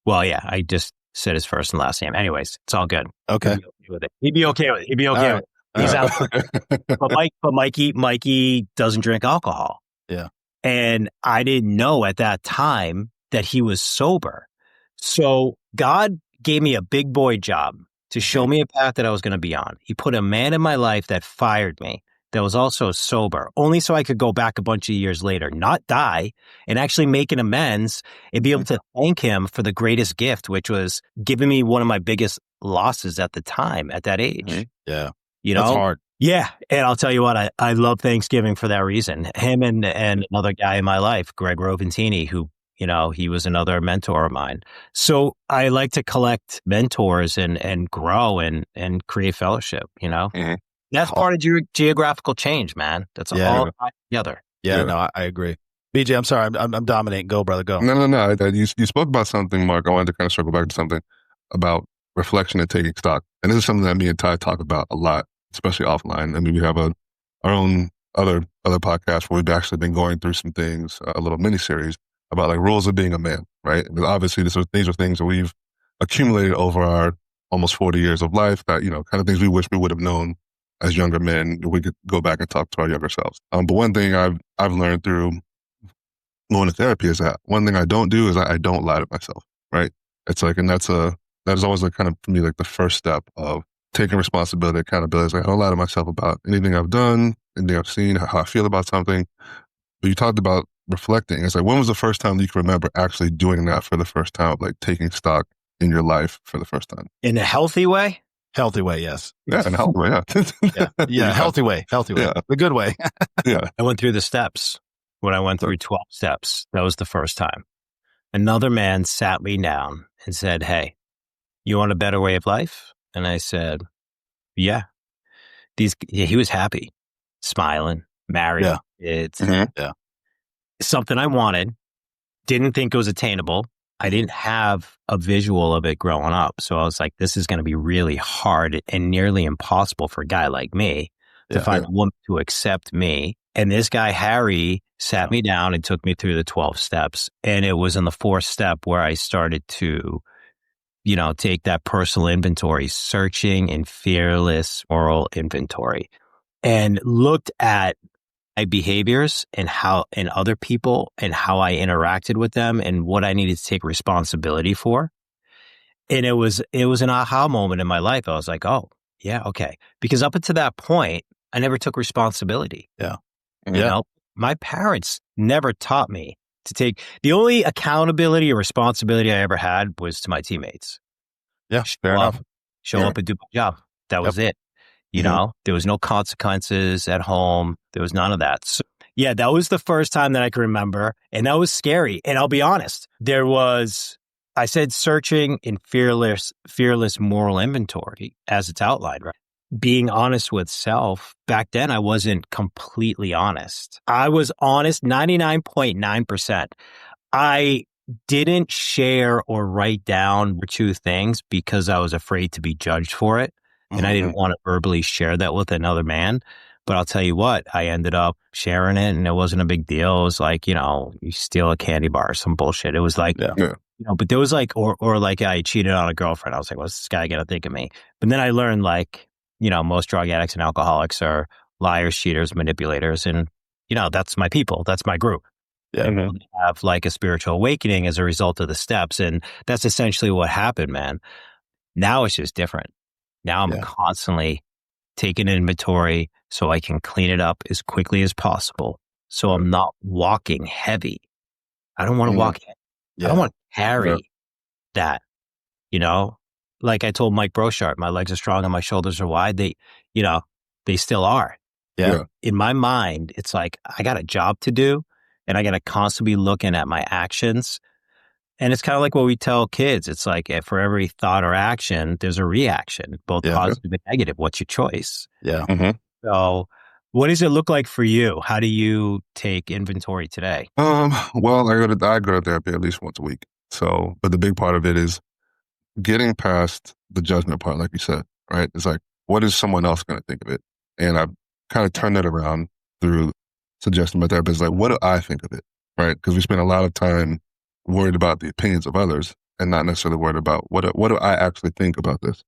Speaker 2: I just said his first and last name. Anyways, it's all good.
Speaker 1: Okay.
Speaker 2: He'd be okay with it. He's out. But Mikey doesn't drink alcohol.
Speaker 1: Yeah.
Speaker 2: And I didn't know at that time that he was sober. So God gave me a big boy job to show me a path that I was going to be on. He put a man in my life that fired me, that was also sober, only so I could go back a bunch of years later, not die, and actually make an amends and be able to thank him for the greatest gift, which was giving me one of my biggest losses at the time, at that age.
Speaker 1: Yeah.
Speaker 2: You know?
Speaker 1: That's hard.
Speaker 2: Yeah. And I'll tell you what, I love Thanksgiving for that reason. Him and another guy in my life, Greg Roventini, who, he was another mentor of mine. So I like to collect mentors and grow and create fellowship, That's part of geographical change, man. That's all tied together.
Speaker 1: Yeah, no, I agree. BJ, I'm sorry. I'm dominating. Go, brother, go.
Speaker 3: No. You spoke about something, Mark. I wanted to kind of circle back to something about reflection and taking stock. And this is something that me and Ty talk about a lot, especially offline. I mean, we have our own other podcast where we've actually been going through some things, a little mini series about like rules of being a man, right? And obviously, these are things that we've accumulated over our almost 40 years of life that, kind of things we wish we would have known as younger men. We could go back and talk to our younger selves. But one thing I've learned through going to therapy is that one thing I don't do is I don't lie to myself, right? It's like, and that is always like kind of for me like the first step of taking responsibility, accountability. It's like I don't lie to myself about anything I've done, anything I've seen, how I feel about something. But you talked about reflecting. It's like, when was the first time you can remember actually doing that for the first time, like taking stock in your life for the first time?
Speaker 2: In a healthy way?
Speaker 1: Healthy way, yes.
Speaker 3: Yeah, in a healthy way,
Speaker 1: yeah. Healthy way. Yeah. The good way.
Speaker 3: Yeah.
Speaker 2: I went through the steps. When I went through 12 steps, that was the first time. Another man sat me down and said, "Hey, you want a better way of life?" And I said, "Yeah." He was happy, smiling, married.
Speaker 1: Yeah.
Speaker 2: It's
Speaker 1: something
Speaker 2: I wanted. Didn't think it was attainable. I didn't have a visual of it growing up. So I was like, this is going to be really hard and nearly impossible for a guy like me to find a woman to accept me. And this guy, Harry, sat me down and took me through the 12 steps. And it was in the 4th step where I started to, take that personal inventory, searching and fearless moral inventory, and looked at my behaviors and other people and how I interacted with them and what I needed to take responsibility for. And it was an aha moment in my life. I was like, oh, yeah, okay. Because up until that point, I never took responsibility.
Speaker 1: Yeah.
Speaker 2: My parents never taught me to take the only accountability or responsibility I ever had was to my teammates.
Speaker 1: Yeah, fair enough.
Speaker 2: Show up and do my job. That was it. There was no consequences at home. There was none of that. So, yeah, that was the first time that I can remember. And that was scary. And I'll be honest, I said searching in fearless moral inventory as it's outlined, right? Being honest with self. Back then, I wasn't completely honest. I was honest 99.9%. I didn't share or write down 2 things because I was afraid to be judged for it. And I didn't want to verbally share that with another man. But I'll tell you what, I ended up sharing it and it wasn't a big deal. It was like, you steal a candy bar or some bullshit. It was like, but there was like, or like I cheated on a girlfriend. I was like, what's this guy going to think of me? But then I learned like, most drug addicts and alcoholics are liars, cheaters, manipulators. And, that's my people. That's my group.
Speaker 1: Yeah.
Speaker 2: And have like a spiritual awakening as a result of the steps. And that's essentially what happened, man. Now it's just different. Now I'm constantly taking inventory so I can clean it up as quickly as possible. So I'm not walking heavy. I don't want to walk heavy. I don't want to carry that, Like I told Mike Brochart, my legs are strong and my shoulders are wide. They still are.
Speaker 1: Yeah.
Speaker 2: In my mind, it's like I got a job to do and I got to constantly be looking at my actions. And it's kind of like what we tell kids. It's like for every thought or action, there's a reaction, both positive and negative. What's your choice?
Speaker 1: Yeah.
Speaker 2: So what does it look like for you? How do you take inventory today?
Speaker 3: Well, I go to therapy at least once a week. So, but the big part of it is getting past the judgment part, like you said, right? It's like, what is someone else going to think of it? And I've kind of turned that around through suggesting my therapist, like, what do I think of it? Right? Because we spend a lot of time worried about the opinions of others and not necessarily worried about what do I actually think about this.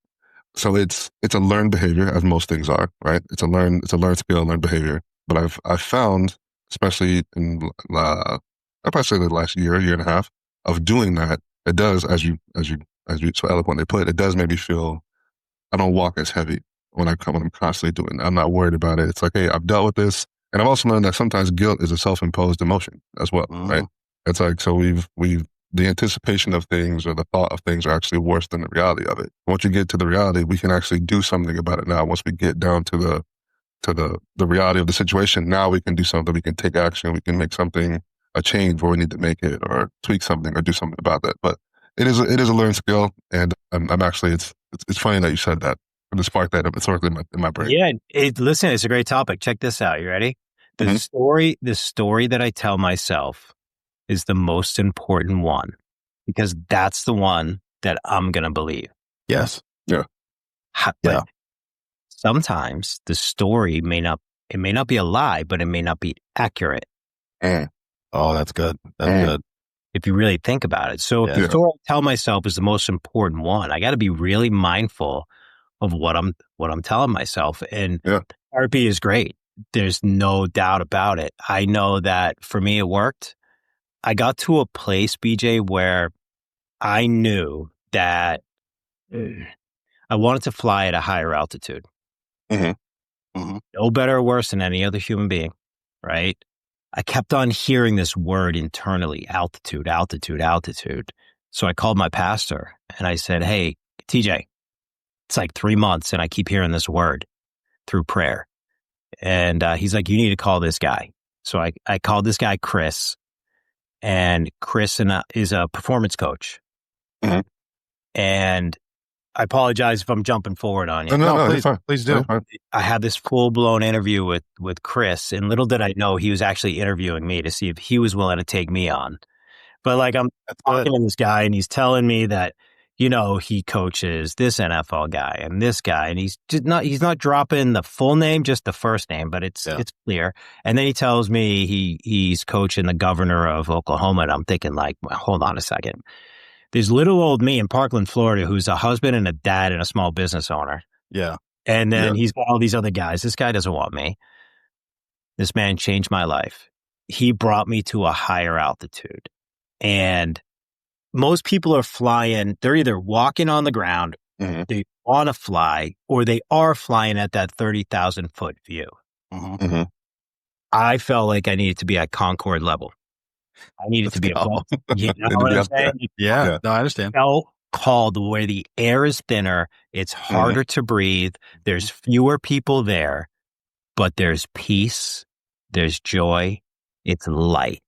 Speaker 3: So it's a learned behavior, as most things are, right? It's a learned skill, learned behavior. But I've found, especially in I'd probably say the last year and a half of doing that, it does, as you as you so eloquently put, it does make me feel I don't walk as heavy when I'm constantly doing it. I'm not worried about it. It's like, hey, I've dealt with this. And I've also learned that sometimes guilt is a self-imposed emotion as well, right? It's like, so the anticipation of things or the thought of things are actually worse than the reality of it. Once you get to the reality, we can actually do something about it now. Once we get down to the reality of the situation, now we can do something. We can take action. We can make something, a change where we need to make it, or tweak something or do something about that. But it is a learned skill. And I'm actually, it's funny that you said that. To spark that up, it's sparked in my brain.
Speaker 2: Yeah. Listen, it's a great topic. Check this out. You ready? The story that I tell myself is the most important one, because that's the one that I'm going to believe.
Speaker 1: Yes.
Speaker 3: Yeah.
Speaker 2: But sometimes the story may not be a lie, but it may not be accurate.
Speaker 1: Oh, that's good. That's good.
Speaker 2: If you really think about it. So if the story I tell myself is the most important one, I got to be really mindful of what I'm telling myself. And therapy is great. There's no doubt about it. I know that for me, it worked. I got to a place, BJ, where I knew that I wanted to fly at a higher altitude. No better or worse than any other human being, right? I kept on hearing this word internally, altitude, altitude, altitude. So I called my pastor and I said, hey, TJ, it's like 3 months and I keep hearing this word through prayer. And he's like, you need to call this guy. So I called this guy, Chris. And Chris is a performance coach. And I apologize if I'm jumping forward on you.
Speaker 3: No,
Speaker 1: please do.
Speaker 2: I had this full-blown interview with Chris, and little did I know he was actually interviewing me to see if he was willing to take me on. But like I'm talking to this guy, and he's telling me that, he coaches this NFL guy and this guy, and he's not dropping the full name, just the first name, but it's clear. And then he tells me he's coaching the governor of Oklahoma, and I'm thinking like, well, hold on a second. There's little old me in Parkland, Florida, who's a husband and a dad and a small business owner.
Speaker 1: Yeah.
Speaker 2: And then he's got all these other guys. This guy doesn't want me. This man changed my life. He brought me to a higher altitude. And most people are flying. They're either walking on the ground, they want to fly, or they are flying at that 30,000 foot view. I felt like I needed to be at Concorde level. I needed to be above. You know what I'm saying?
Speaker 1: Yeah. No, I understand.
Speaker 2: Felt called where the air is thinner. It's harder to breathe. There's fewer people there, but there's peace. There's joy. It's light.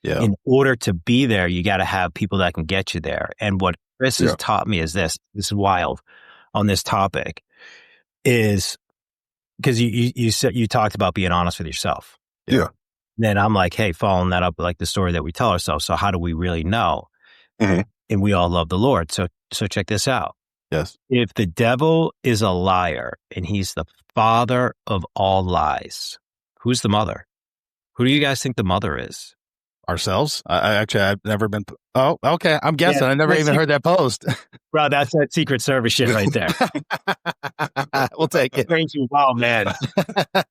Speaker 1: Yeah.
Speaker 2: In order to be there, you got to have people that can get you there. And what Chris has taught me is this is wild on this topic, is because you said, you talked about being honest with yourself.
Speaker 3: Yeah.
Speaker 2: Then I'm like, hey, following that up like the story that we tell ourselves. So how do we really know? And we all love the Lord. So check this out.
Speaker 1: Yes.
Speaker 2: If the devil is a liar and he's the father of all lies, who's the mother? Who do you guys think the mother is?
Speaker 1: Ourselves? I've never been. Oh, okay. I'm guessing. I never even heard that post.
Speaker 2: Bro, that's that Secret Service shit right there.
Speaker 1: We'll take it.
Speaker 2: Thank you. Wow, man.
Speaker 1: I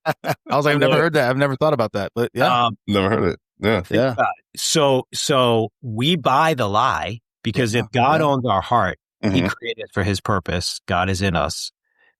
Speaker 1: was like, I've never heard that. I've never thought about that. But yeah.
Speaker 3: Never heard it. Yeah.
Speaker 1: Yeah.
Speaker 2: So we buy the lie, because if God owns our heart, he created it for his purpose. God is in us.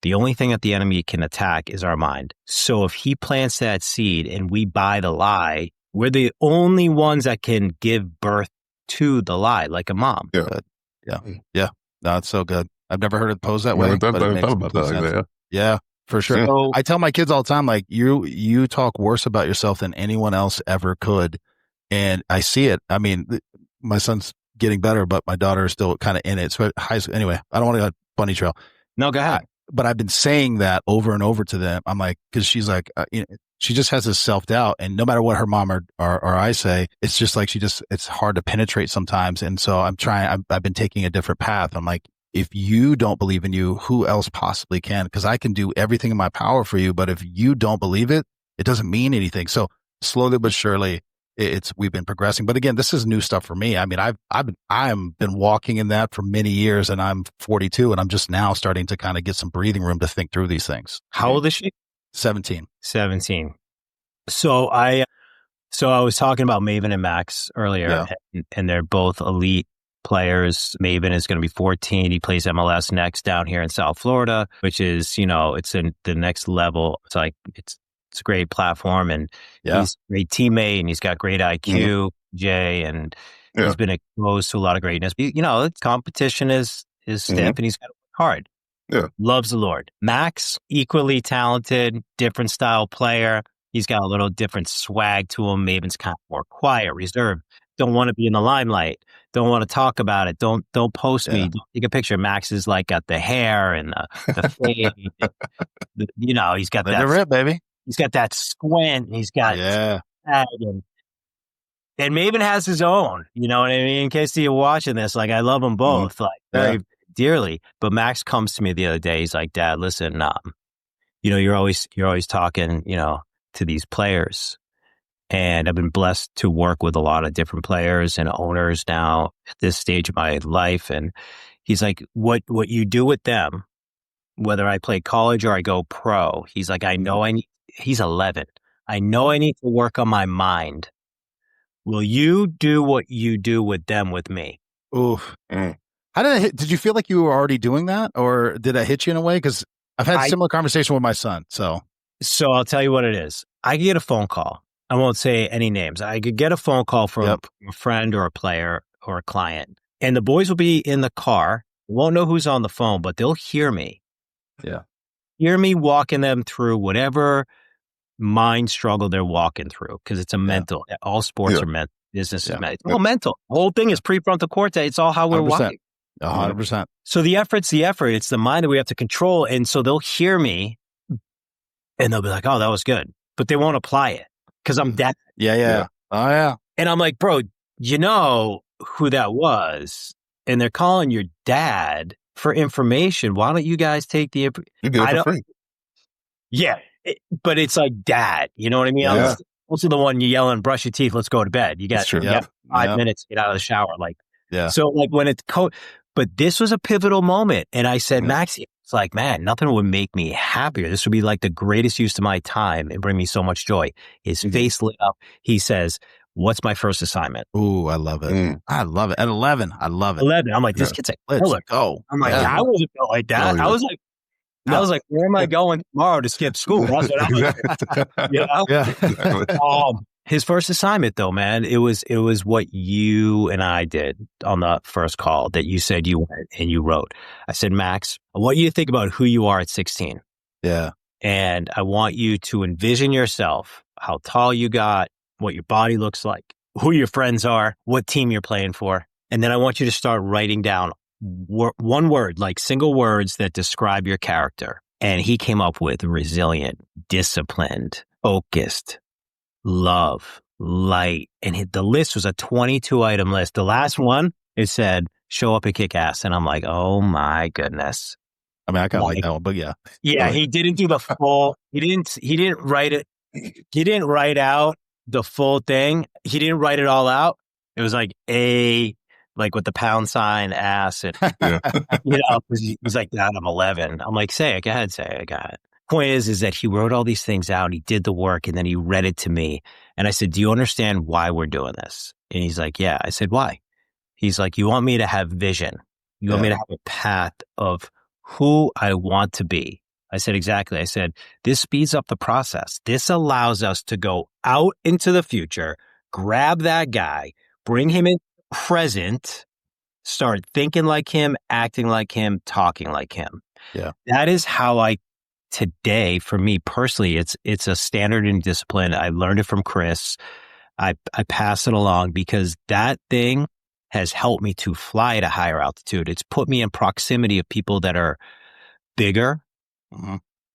Speaker 2: The only thing that the enemy can attack is our mind. So if he plants that seed and we buy the lie, we're the only ones that can give birth to the lie, like a mom.
Speaker 1: Yeah. No, it's so good. I've never heard it posed that way. But it makes complete sense. Yeah, for sure.
Speaker 2: So,
Speaker 1: I tell my kids all the time, like, you talk worse about yourself than anyone else ever could. And I see it. I mean, my son's getting better, but my daughter is still kind of in it. So anyway, I don't want to go on a bunny trail.
Speaker 2: No, go ahead.
Speaker 1: But I've been saying that over and over to them. I'm like, because she's like, she just has this self-doubt, and no matter what her mom or I say, it's just like it's hard to penetrate sometimes. And so I've been taking a different path. I'm like, if you don't believe in you, who else possibly can? Because I can do everything in my power for you, but if you don't believe it, it doesn't mean anything. So slowly but surely, we've been progressing. But again, this is new stuff for me. I mean, I've been walking in that for many years, and I'm 42, and I'm just now starting to kind of get some breathing room to think through these things.
Speaker 2: How old is she?
Speaker 1: 17.
Speaker 2: So I was talking about Maven and Max earlier, and they're both elite players. Maven is going to be 14. He plays MLS next down here in South Florida, which is, it's in the next level. It's like, it's a great platform, and he's a great teammate, and he's got great IQ, Jay, and he's been exposed to a lot of greatness. Competition is stiff, and he's got to work hard.
Speaker 3: Yeah.
Speaker 2: Loves the Lord. Max, equally talented, different style player. He's got a little different swag to him. Maven's kind of more quiet, reserved. Don't want to be in the limelight. Don't want to talk about it. Don't post me. Don't take a picture. Max is like got the hair and the fade. He's got that
Speaker 1: rip, baby.
Speaker 2: He's got that squint. And he's got and Maven has his own. You know what I mean? In case you're watching this, like I love them both, like very dearly. But Max comes to me the other day. He's like, "Dad, listen, you're always talking, to these players, and I've been blessed to work with a lot of different players and owners now at this stage of my life." And he's like, what you do with them, whether I play college or I go pro, he's like, he's 11. I know I need to work on my mind. Will you do what you do with them with me?
Speaker 1: Oof. How did you feel like you were already doing that, or did I hit you in a way? Because I've had a similar conversation with my son. So
Speaker 2: I'll tell you what it is. I could get a phone call. I won't say any names. I could get a phone call from a friend or a player or a client, and the boys will be in the car. Won't know who's on the phone, but they'll hear me.
Speaker 1: Yeah.
Speaker 2: Hear me walking them through whatever mind struggle they're walking through, because it's a mental. All sports are mental. Business is mental. It's all mental. The whole thing is prefrontal cortex. It's all how we're wired.
Speaker 1: 100%.
Speaker 2: So the effort's the effort. It's the mind that we have to control. And so they'll hear me and they'll be like, "Oh, that was good," but they won't apply it because I'm dead.
Speaker 1: Yeah. Oh, yeah.
Speaker 2: And I'm like, "Bro, you know who that was? And they're calling your dad for information. Why don't you guys take the information?"
Speaker 3: You get it for free.
Speaker 2: Yeah. But it's like, Dad, you know what I mean?
Speaker 3: Yeah.
Speaker 2: I'm also the one you yell and brush your teeth. Let's go to bed. You got 5 minutes to get out of the shower. So like when it's but this was a pivotal moment. And I said, Maxie, it's like, man, nothing would make me happier. This would be like the greatest use of my time and bring me so much joy. His face lit up. He says, "What's my first assignment?"
Speaker 1: Ooh, I love it. I love it. At 11, I love it.
Speaker 2: 11. I'm like, this kid's like,
Speaker 1: let's go.
Speaker 2: I'm like, I wasn't built like that. I was like, where am I going tomorrow to skip school? That's what I was like. His first assignment, though, man, it was what you and I did on the first call that you said you went and you wrote. I said, "Max, I want you to think about who you are at 16.
Speaker 1: Yeah.
Speaker 2: And I want you to envision yourself, how tall you got, what your body looks like, who your friends are, what team you're playing for. And then I want you to start writing down one word, like single words that describe your character." And he came up with resilient, disciplined, focused, love, light. And the list was a 22-item list. The last one, it said, "show up and kick ass." And I'm like, oh my goodness.
Speaker 1: I mean, I kind of like that one, but yeah.
Speaker 2: Yeah, he didn't do the full, he didn't write it. He didn't write out the full thing. He didn't write it all out. It was like like with the pound sign, ass. And, he was like, "Dad, I'm 11. I'm like, say it, go ahead, say it, I got it. Point is that he wrote all these things out, he did the work, and then he read it to me. And I said, "Do you understand why we're doing this?" And he's like, "Yeah." I said, "Why?" He's like, "You want me to have vision. You want me to have a path of who I want to be." I said, "Exactly." I said, "This speeds up the process. This allows us to go out into the future, grab that guy, bring him in present, start thinking like him, acting like him, talking like him."
Speaker 1: Yeah.
Speaker 2: That is how today, for me personally, it's a standard in discipline. I learned it from Chris. I pass it along because that thing has helped me to fly at a higher altitude. It's put me in proximity of people that are bigger,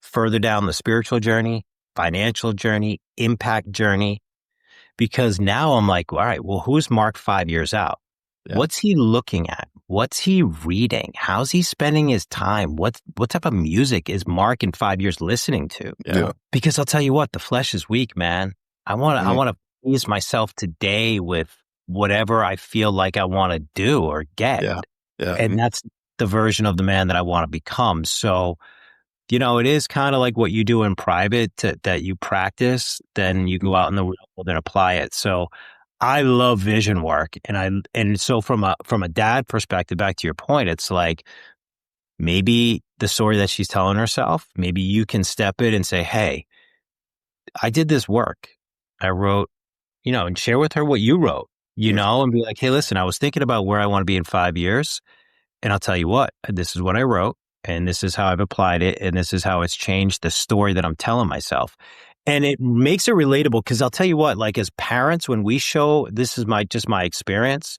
Speaker 2: further down the spiritual journey, financial journey, impact journey. Because now I'm like, all right, well, who's Mark 5 years out? Yeah. What's he looking at? What's he reading? How's he spending his time? What type of music is Mark in 5 years listening to?
Speaker 3: Yeah.
Speaker 2: Because I'll tell you what, the flesh is weak, man. I want to please myself today with whatever I feel like I want to do or get.
Speaker 1: Yeah.
Speaker 2: And that's the version of the man that I want to become. So, it is kind of like what you do in private that you practice, then you go out in the real world and apply it. So I love vision work. And so from a dad perspective, back to your point, it's like, maybe the story that she's telling herself, maybe you can step in and say, hey, I did this work. I wrote, and share with her what you wrote, and be like, hey, listen, I was thinking about where I want to be in 5 years. And I'll tell you what, this is what I wrote, and this is how I've applied it, and this is how it's changed the story that I'm telling myself. And it makes it relatable, because I'll tell you what, like as parents, when we show, this is just my experience,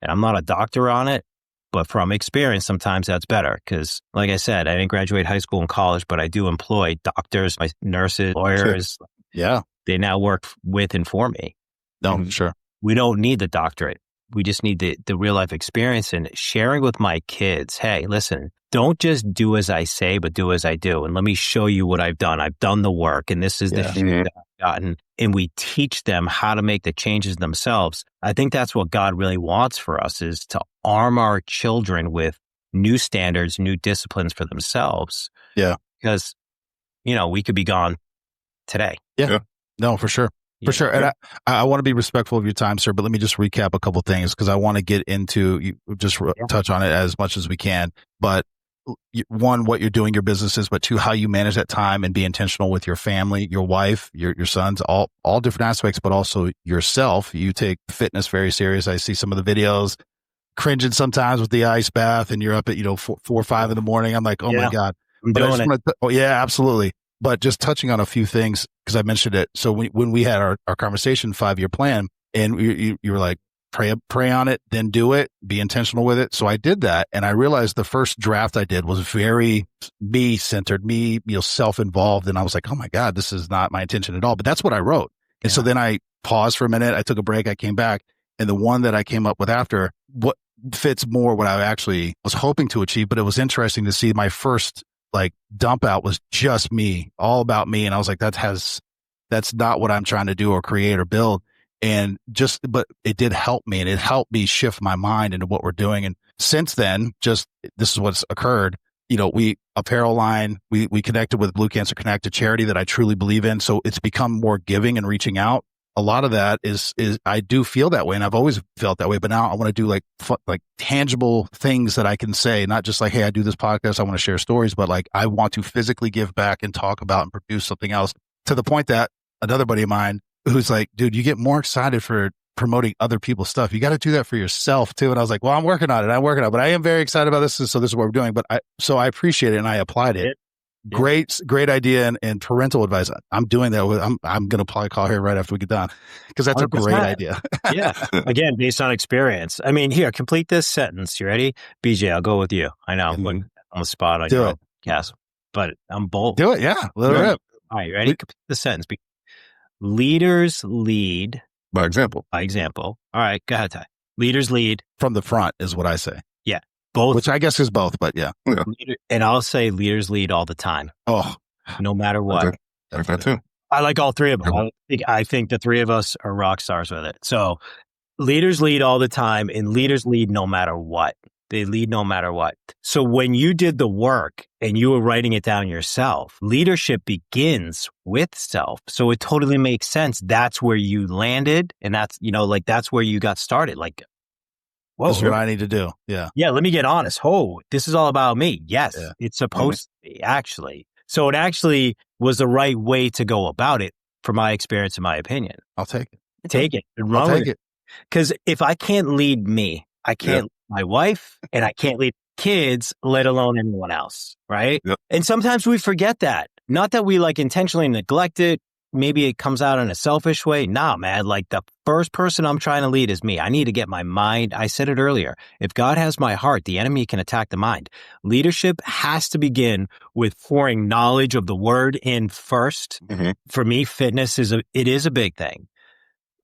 Speaker 2: and I'm not a doctor on it, but from experience, sometimes that's better. Because like I said, I didn't graduate high school and college, but I do employ doctors, my nurses, lawyers.
Speaker 1: Yeah.
Speaker 2: They now work with and for me.
Speaker 1: No, sure.
Speaker 2: We don't need the doctorate. We just need the real life experience, and sharing with my kids. Hey, listen, don't just do as I say, but do as I do. And let me show you what I've done. I've done the work, and this is the shit that I've gotten. And we teach them how to make the changes themselves. I think that's what God really wants for us, is to arm our children with new standards, new disciplines for themselves.
Speaker 1: Yeah.
Speaker 2: Because, we could be gone today.
Speaker 1: Yeah. No, for sure. For sure. And I want to be respectful of your time, sir, but let me just recap a couple of things, because I want to get into, touch on it as much as we can. But one, what you're doing, your businesses, but two, how you manage that time and be intentional with your family, your wife, your sons, all different aspects, but also yourself. You take fitness very serious. I see some of the videos, cringing sometimes with the ice bath, and you're up at, 4 or 5 in the morning. I'm like, oh my God.
Speaker 2: I'm doing it.
Speaker 1: Yeah, absolutely. But just touching on a few things, because I mentioned it. So when we had our conversation, 5-year plan, and you were like, pray on it, then do it, be intentional with it. So I did that. And I realized the first draft I did was very me centered, self-involved. And I was like, oh my God, this is not my intention at all. But that's what I wrote. And so then I paused for a minute. I took a break. I came back. And the one that I came up with after, what fits more what I actually was hoping to achieve. But it was interesting to see my first dump out was just me, all about me. And I was like, that's not what I'm trying to do or create or build. But it did help me, and it helped me shift my mind into what we're doing. And since then, this is what's occurred. We apparel line, we connected with Blue Cancer Connect, a charity that I truly believe in. So it's become more giving and reaching out. A lot of that is I do feel that way, and I've always felt that way. But now I want to do like tangible things that I can say, not just like, hey, I do this podcast, I want to share stories, but like I want to physically give back and talk about and produce something else, to the point that another buddy of mine who's like, dude, you get more excited for promoting other people's stuff. You got to do that for yourself too. And I was like, well, I'm working on it, but I am very excited about this. So this is what we're doing. But I appreciate it, and I applied it. Great idea and parental advice. I'm doing that I'm going to probably call her right after we get done, because that's 100%. A great idea.
Speaker 2: Yeah. Again, based on experience. I mean, here, complete this sentence. You ready? BJ, I'll go with you. I know I'm on the spot on your podcast, but I'm bold.
Speaker 1: Do it. Yeah. Let it rip.
Speaker 2: All right. Ready? Complete the sentence. Leaders lead
Speaker 3: by example.
Speaker 2: All right. Go ahead, Ty. Leaders lead
Speaker 1: from the front is what I say.
Speaker 2: Yeah. Both.
Speaker 1: Which I guess is both, but yeah.
Speaker 2: And I'll say leaders lead all the time.
Speaker 1: Oh,
Speaker 2: no matter what.
Speaker 3: I like that too.
Speaker 2: I like all three of them. I think the three of us are rock stars with it. So leaders lead all the time, and leaders lead no matter what. They lead no matter what. So when you did the work and you were writing it down yourself, leadership begins with self. So it totally makes sense. That's where you landed, and that's, that's where you got started. Like, whoa,
Speaker 1: this is what I need to do. Yeah.
Speaker 2: Yeah. Let me get honest. Oh, this is all about me. Yes. Yeah. It's supposed to be, actually. So it actually was the right way to go about it, from my experience, in my opinion.
Speaker 1: I'll take it.
Speaker 2: Take it.
Speaker 1: I'll take it.
Speaker 2: Because if I can't lead me, I can't lead my wife, and I can't lead kids, let alone anyone else. Right.
Speaker 3: Yep.
Speaker 2: And sometimes we forget that. Not that we intentionally neglect it. Maybe it comes out in a selfish way. Nah, man, the first person I'm trying to lead is me. I need to get my mind. I said it earlier. If God has my heart, the enemy can attack the mind. Leadership has to begin with pouring knowledge of the word in first. Mm-hmm. For me, fitness is a big thing.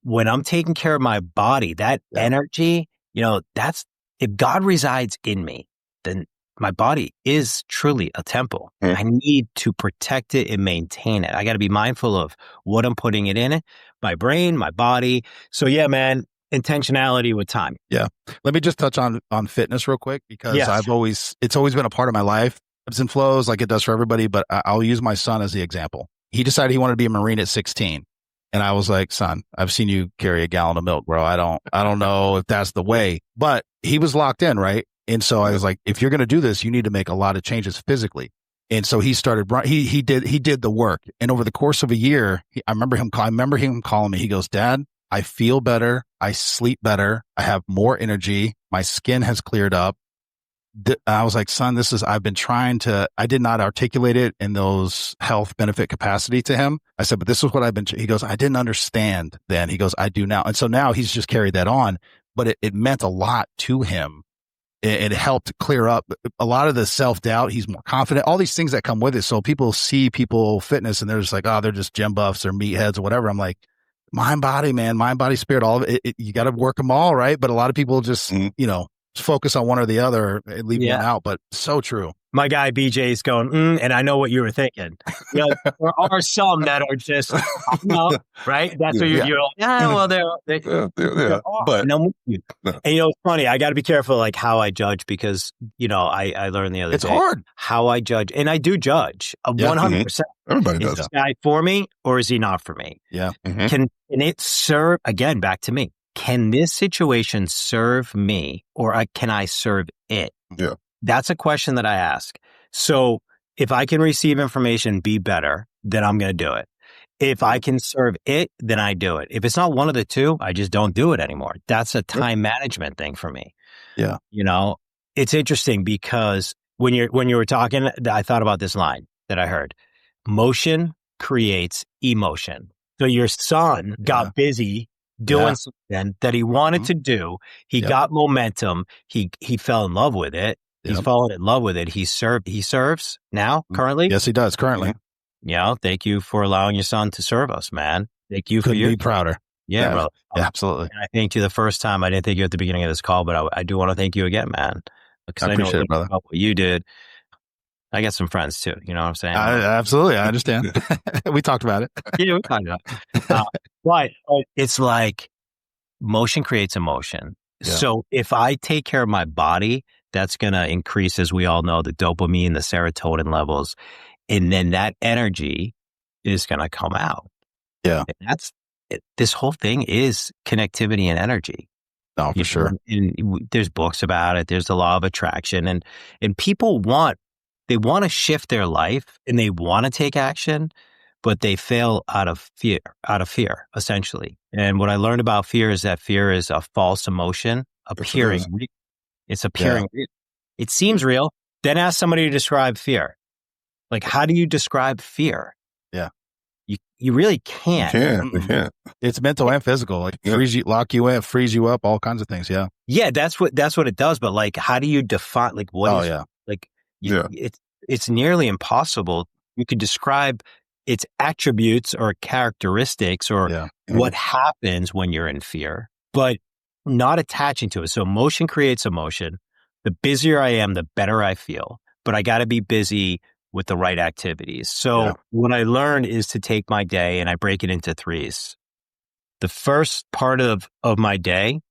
Speaker 2: When I'm taking care of my body, that energy, if God resides in me, then my body is truly a temple. Mm. I need to protect it and maintain it. I got to be mindful of what I'm putting it in, my brain, my body. So yeah, man, intentionality with time.
Speaker 1: Yeah. Let me just touch on fitness real quick, because it's always been a part of my life, ebbs and flows like it does for everybody, but I'll use my son as the example. He decided he wanted to be a Marine at 16. And I was like, son, I've seen you carry a gallon of milk, bro. I don't know if that's the way, but he was locked in. Right. And so I was like, if you're going to do this, you need to make a lot of changes physically. And so he started, he did the work. And over the course of a year, I remember him calling me. He goes, Dad, I feel better. I sleep better. I have more energy. My skin has cleared up. I was like, son, I've been trying to, I did not articulate it in those health benefit capacity to him. I said, but this is what he goes, I didn't understand then. He goes, I do now. And so now he's just carried that on, but it meant a lot to him. It helped clear up a lot of the self-doubt. He's more confident, all these things that come with it. So people see people fitness and they're just like, oh, they're just gym buffs or meatheads or whatever. I'm like, mind, body, man, mind, body, spirit, all of it. You got to work them all, right? But a lot of people just, focus on one or the other and leave one out, but so true.
Speaker 2: My guy BJ's going, and I know what you were thinking. There are some that are just, right? That's what you're like, well, they're but no. And it's funny. I got to be careful, like how I judge, because I learned the other day.
Speaker 1: It's hard
Speaker 2: how I judge, and I do judge 100%.
Speaker 3: Everybody does.
Speaker 2: Is this guy for me or is he not for me?
Speaker 1: Yeah.
Speaker 2: Can it serve again? Back to me. Can this situation serve me or can I serve it?
Speaker 3: Yeah.
Speaker 2: That's a question that I ask. So if I can receive information, be better, then I'm going to do it. If I can serve it, then I do it. If it's not one of the two, I just don't do it anymore. That's a time management thing for me.
Speaker 1: Yeah.
Speaker 2: It's interesting because when you were talking, I thought about this line that I heard. Motion creates emotion. So your son got busy doing something that he wanted to do. He got momentum. He fell in love with it. He's fallen in love with it. He serves now, currently.
Speaker 1: Yes, he does currently.
Speaker 2: Thank you for allowing your son to serve us, man. Thank you
Speaker 1: Couldn't be prouder.
Speaker 2: Yeah, bro.
Speaker 1: Yeah, absolutely.
Speaker 2: And I thanked you the first time. I didn't thank you at the beginning of this call, but I do want to thank you again, man. Because I know about what you did. I got some friends too. You know what I'm saying?
Speaker 1: Absolutely. I understand. We talked about it.
Speaker 2: Yeah, we talked about it. But it's like motion creates emotion. Yeah. So if I take care of my body, that's going to increase, as we all know, the dopamine, the serotonin levels. And then that energy is going to come out.
Speaker 3: Yeah.
Speaker 2: And this whole thing is connectivity and energy.
Speaker 1: Oh, for sure.
Speaker 2: And there's books about it. There's the law of attraction. And people want to shift their life and they want to take action, but they fail out of fear, essentially. And what I learned about fear is that fear is a false emotion appearing. It's appearing. Yeah. It seems real. Then ask somebody to describe fear. Like, how do you describe fear?
Speaker 1: Yeah.
Speaker 2: You really can't.
Speaker 3: You can't.
Speaker 1: It's mental and physical. Like lock you in, freeze you up, all kinds of things. Yeah.
Speaker 2: Yeah, that's what it does. But like, how do you define it's nearly impossible. You could describe its attributes or characteristics or what happens when you're in fear, but not attaching to it. So emotion creates emotion. The busier I am, the better I feel, but I got to be busy with the right activities. So what I learned is to take my day and I break it into threes. The first part of my day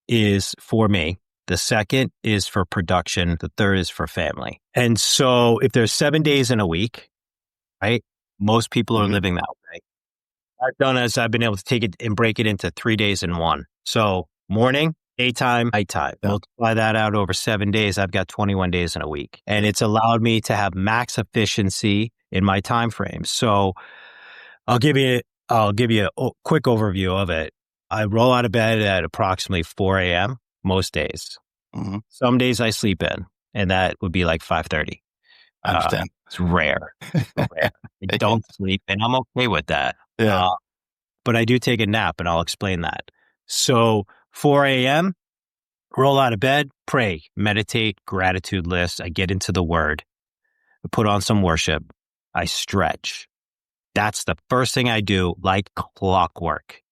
Speaker 2: is for me. The second is for production. The third is for family. And so if there's 7 days in a week, right? Most people are living that way. I've done is I've been able to take it and break it into 3 days in one. So morning, daytime, nighttime. Multiply that out over 7 days. I've got 21 days in a week. And it's allowed me to have max efficiency in my time frame. So I'll give you a quick overview of it. I roll out of bed at approximately 4 a.m. most days. Mm-hmm. Some days I sleep in, and that would be like 5:30.
Speaker 1: I understand.
Speaker 2: It's rare. I don't sleep, and I'm okay with that.
Speaker 1: Yeah.
Speaker 2: But I do take a nap, and I'll explain that. So 4 a.m., roll out of bed, pray, meditate, gratitude list. I get into the word. I put on some worship. I stretch. That's the first thing I do, like clockwork,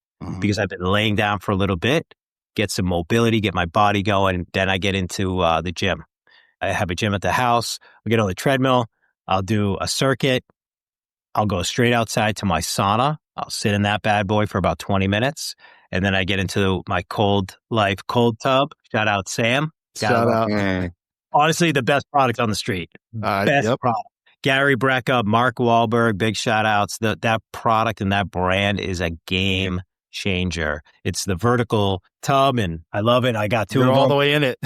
Speaker 2: because I've been laying down for a little bit, get some mobility, get my body going. Then I get into the gym. I have a gym at the house. I get on the treadmill. I'll do a circuit. I'll go straight outside to my sauna. I'll sit in that bad boy for about 20 minutes. And then I get into my Cold Life cold tub. Shout out, Sam.
Speaker 1: Shout out.
Speaker 2: Honestly, the best product on the street. Best product. Gary Brecka, Mark Wahlberg, big shout outs. That product and that brand is a game changer. It's the vertical tub, and I love it. I got two
Speaker 1: You're
Speaker 2: of
Speaker 1: all
Speaker 2: them.
Speaker 1: the way in it.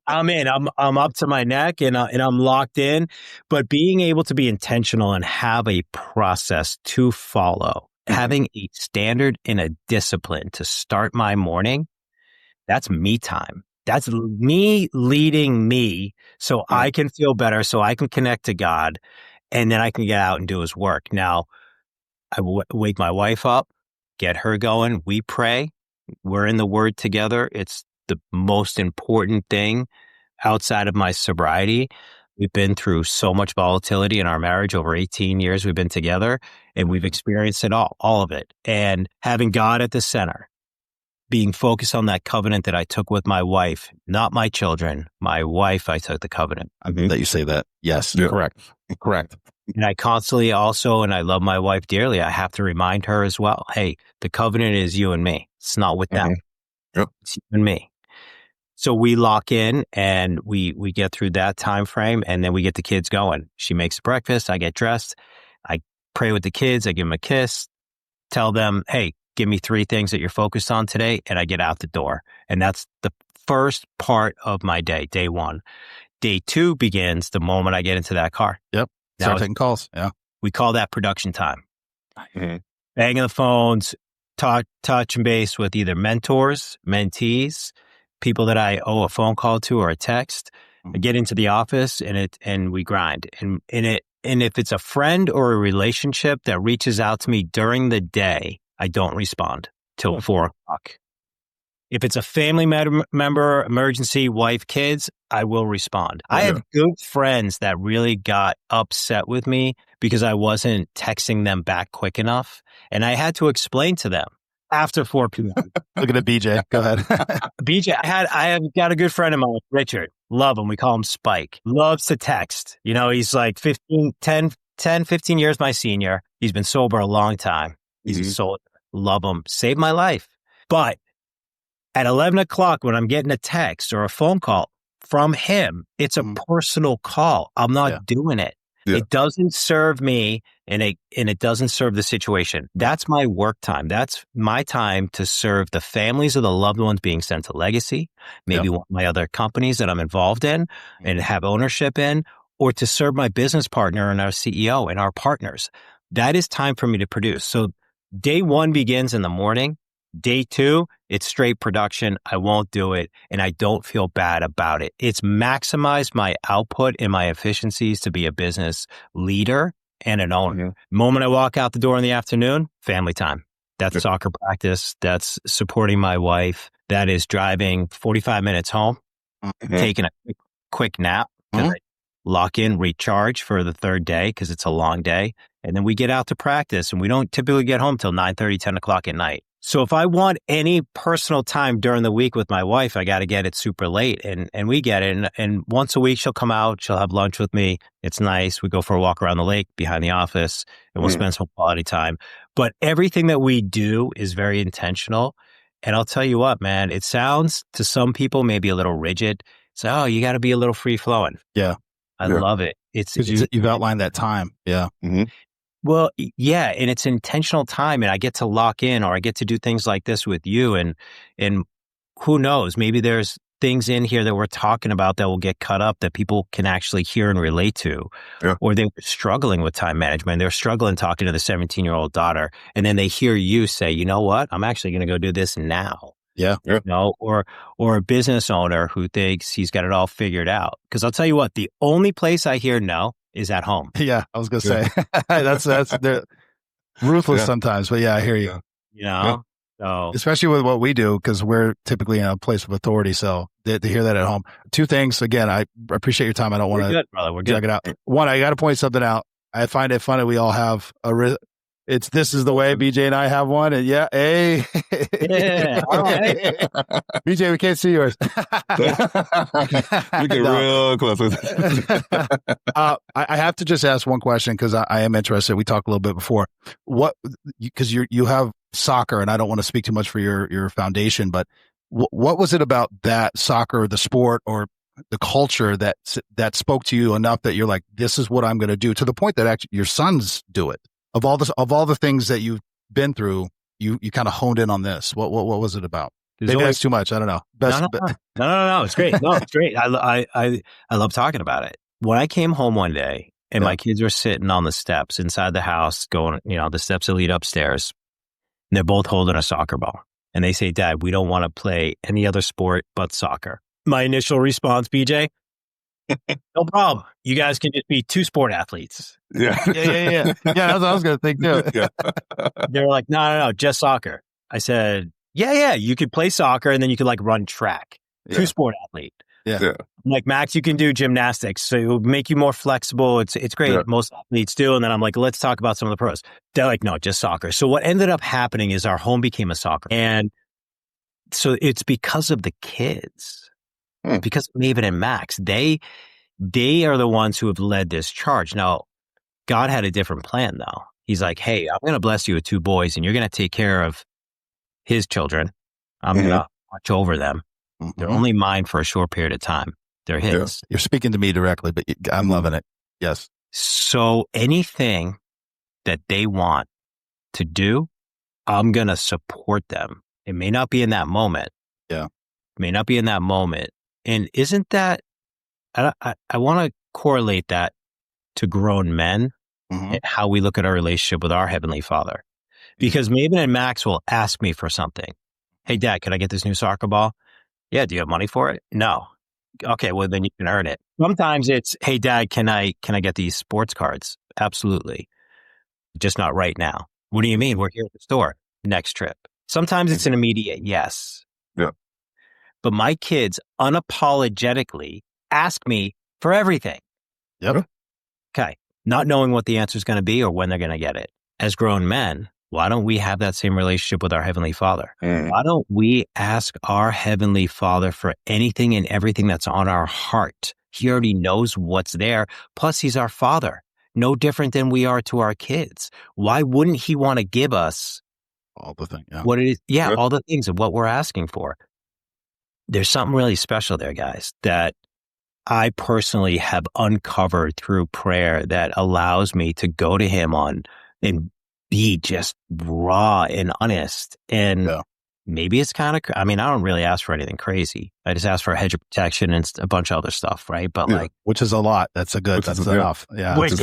Speaker 2: I'm in. I'm up to my neck, and I'm locked in. But being able to be intentional and have a process to follow, having a standard and a discipline to start my morning, that's me time. That's me leading me so I can feel better, so I can connect to God, and then I can get out and do his work. Now, I wake my wife up, get her going. We pray. We're in the Word together. It's the most important thing outside of my sobriety. We've been through so much volatility in our marriage over 18 years we've been together, and we've experienced it all of it. And having God at the center, being focused on that covenant that I took with my wife, not my children, my wife, I took the covenant.
Speaker 1: I mean that you say that. Yes,
Speaker 3: Yeah.
Speaker 1: Correct.
Speaker 2: And I constantly also, and I love my wife dearly, I have to remind her as well, hey, the covenant is you and me. It's not with them.
Speaker 3: Yep.
Speaker 2: It's you and me. So we lock in and we get through that time frame, and then we get the kids going. She makes breakfast. I get dressed. I pray with the kids. I give them a kiss, tell them, hey, give me 3 things that you're focused on today, and I get out the door. And that's the first part of my day, day 1. Day 2 begins the moment I get into that car.
Speaker 1: Yep.
Speaker 2: Now
Speaker 1: Start taking calls. Yeah.
Speaker 2: we call that production time. Banging the phones, touch and base with either mentors, mentees, people that I owe a phone call to or a text. I get into the office and we grind. And if it's a friend or a relationship that reaches out to me during the day, I don't respond till 4 o'clock. If it's a family member, emergency, wife, kids, I will respond. I have good friends that really got upset with me because I wasn't texting them back quick enough. And I had to explain to them after 4 p.m.
Speaker 1: Looking at BJ. Go ahead.
Speaker 2: BJ, I have got a good friend of mine, Richard. Love him. We call him Spike. Loves to text. You know, he's like 15 years my senior. He's been sober a long time. He's a soldier. Love him. Saved my life. But at 11 o'clock, when I'm getting a text or a phone call from him, it's a personal call. I'm not doing it. Yeah. It doesn't serve me, and it doesn't serve the situation. That's my work time. That's my time to serve the families of the loved ones being sent to legacy, maybe one of my other companies that I'm involved in and have ownership in, or to serve my business partner and our CEO and our partners. That is time for me to produce. So day 1 begins in the morning. Day 2, it's straight production. I won't do it, and I don't feel bad about it. It's maximized my output and my efficiencies to be a business leader and an owner. Moment I walk out the door in the afternoon, family time. That's soccer practice. That's supporting my wife. That is driving 45 minutes home, taking a quick nap, I lock in, recharge for the 3rd day because it's a long day. And then we get out to practice, and we don't typically get home till 9:30, 10 o'clock at night. So if I want any personal time during the week with my wife, I got to get it super late, and we get it. And once a week, she'll come out, she'll have lunch with me. It's nice. We go for a walk around the lake behind the office, and we'll spend some quality time. But everything that we do is very intentional. And I'll tell you what, man, it sounds to some people maybe a little rigid. So, oh, you got to be a little free flowing.
Speaker 1: Yeah.
Speaker 2: I love it. It's because
Speaker 1: you've outlined that time. Yeah.
Speaker 2: Well, yeah, and it's intentional time, and I get to lock in, or I get to do things like this with you, and who knows, maybe there's things in here that we're talking about that will get cut up that people can actually hear and relate to, or they were struggling with time management. They're struggling talking to the 17-year-old daughter, and then they hear you say, you know what, I'm actually going to go do this now.
Speaker 1: Yeah.
Speaker 2: You know, or a business owner who thinks he's got it all figured out. Because I'll tell you what, the only place I hear no is at home.
Speaker 1: Yeah, I was going to say that's they're ruthless sometimes, but I hear you.
Speaker 2: You know, so
Speaker 1: especially with what we do, because we're typically in a place of authority. So to hear that at home, 2 things. Again, I appreciate your time. I don't want to
Speaker 2: good, brother. We're
Speaker 1: drag
Speaker 2: good.
Speaker 1: it out. One, I got to point something out. I find it funny. We all have this is the way BJ and I have one. And hey.
Speaker 2: Yeah. All right.
Speaker 1: BJ, we can't see yours.
Speaker 3: We get real close with it.
Speaker 1: I have to just ask one question because I am interested. We talked a little bit before. Because you have soccer, and I don't want to speak too much for your foundation, but what was it about that soccer, the sport, or the culture that spoke to you enough that you're like, this is what I'm going to do, to the point that actually your sons do it? Of all the things that you've been through, you kind of honed in on this. What was it about? Maybe that's too much. I don't know.
Speaker 2: No. It's great. No, it's great. I love talking about it. When I came home one day and my kids were sitting on the steps inside the house going, the steps that lead upstairs, and they're both holding a soccer ball. And they say, Dad, we don't want to play any other sport but soccer. My initial response, BJ, no problem. You guys can just be two sport athletes.
Speaker 3: Yeah.
Speaker 1: Yeah. That's what I was going to think too.
Speaker 3: Yeah.
Speaker 2: They were like, no, just soccer. I said, yeah, you could play soccer and then you could like run track.
Speaker 3: Yeah.
Speaker 2: Two sport athlete.
Speaker 1: Yeah.
Speaker 2: I'm like, Max, you can do gymnastics. So it will make you more flexible. It's great.
Speaker 3: Yeah.
Speaker 2: Most athletes do. And then I'm like, let's talk about some of the pros. They're like, no, just soccer. So what ended up happening is our home became a soccer. And so it's because of the kids, because of Maven and Max. They are the ones who have led this charge. Now, God had a different plan though. He's like, hey, I'm going to bless you with two boys and you're going to take care of his children. I'm going to watch over them. They're only mine for a short period of time. They're his.
Speaker 1: Yeah. You're speaking to me directly, but I'm loving it. Yes.
Speaker 2: So anything that they want to do, I'm going to support them. It may not be in that moment.
Speaker 1: Yeah.
Speaker 2: It may not be in that moment. And isn't that, I want to correlate that to grown men and how we look at our relationship with our Heavenly Father. Because Maven and Max will ask me for something. Hey, Dad, can I get this new soccer ball? Yeah. Do you have money for it? No. Okay. Well, then you can earn it. Sometimes it's, hey, Dad, can I get these sports cards? Absolutely. Just not right now. What do you mean? We're here at the store. Next trip. Sometimes it's an immediate yes.
Speaker 3: Yeah.
Speaker 2: But my kids unapologetically ask me for everything.
Speaker 1: Yep.
Speaker 2: Okay. Not knowing what the answer is going to be or when they're going to get it. As grown men, why don't we have that same relationship with our Heavenly Father? Why don't we ask our Heavenly Father for anything and everything that's on our heart? He already knows what's there. Plus, He's our Father. No different than we are to our kids. Why wouldn't He want to give us
Speaker 1: all the things? Yeah.
Speaker 2: What it is? Yeah, all the things of what we're asking for. There's something really special there, guys, that I personally have uncovered through prayer that allows me to go to Him on and be just raw and honest. And maybe it's kind of, I don't really ask for anything crazy. I just ask for a hedge of protection and a bunch of other stuff, right? But
Speaker 1: which is a lot. That's enough. Yeah.
Speaker 2: Good.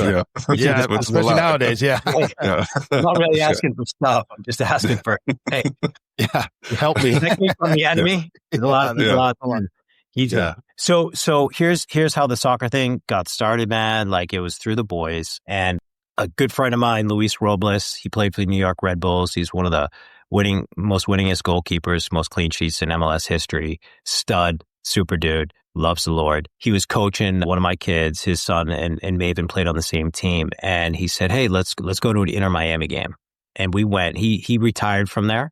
Speaker 1: Yeah. Especially nowadays. Yeah.
Speaker 2: I'm not really asking for stuff. I'm just asking for, hey,
Speaker 1: help me.
Speaker 2: Protect me from the enemy. There's a lot of So here's how the soccer thing got started, man. Like, it was through the boys, and a good friend of mine, Luis Robles, he played for the New York Red Bulls. He's one of the most winningest goalkeepers, most clean sheets in MLS history. Stud, super dude, loves the Lord. He was coaching one of my kids, his son and Maven played on the same team. And he said, hey, let's go to an Inter Miami game. And we went. He retired from there,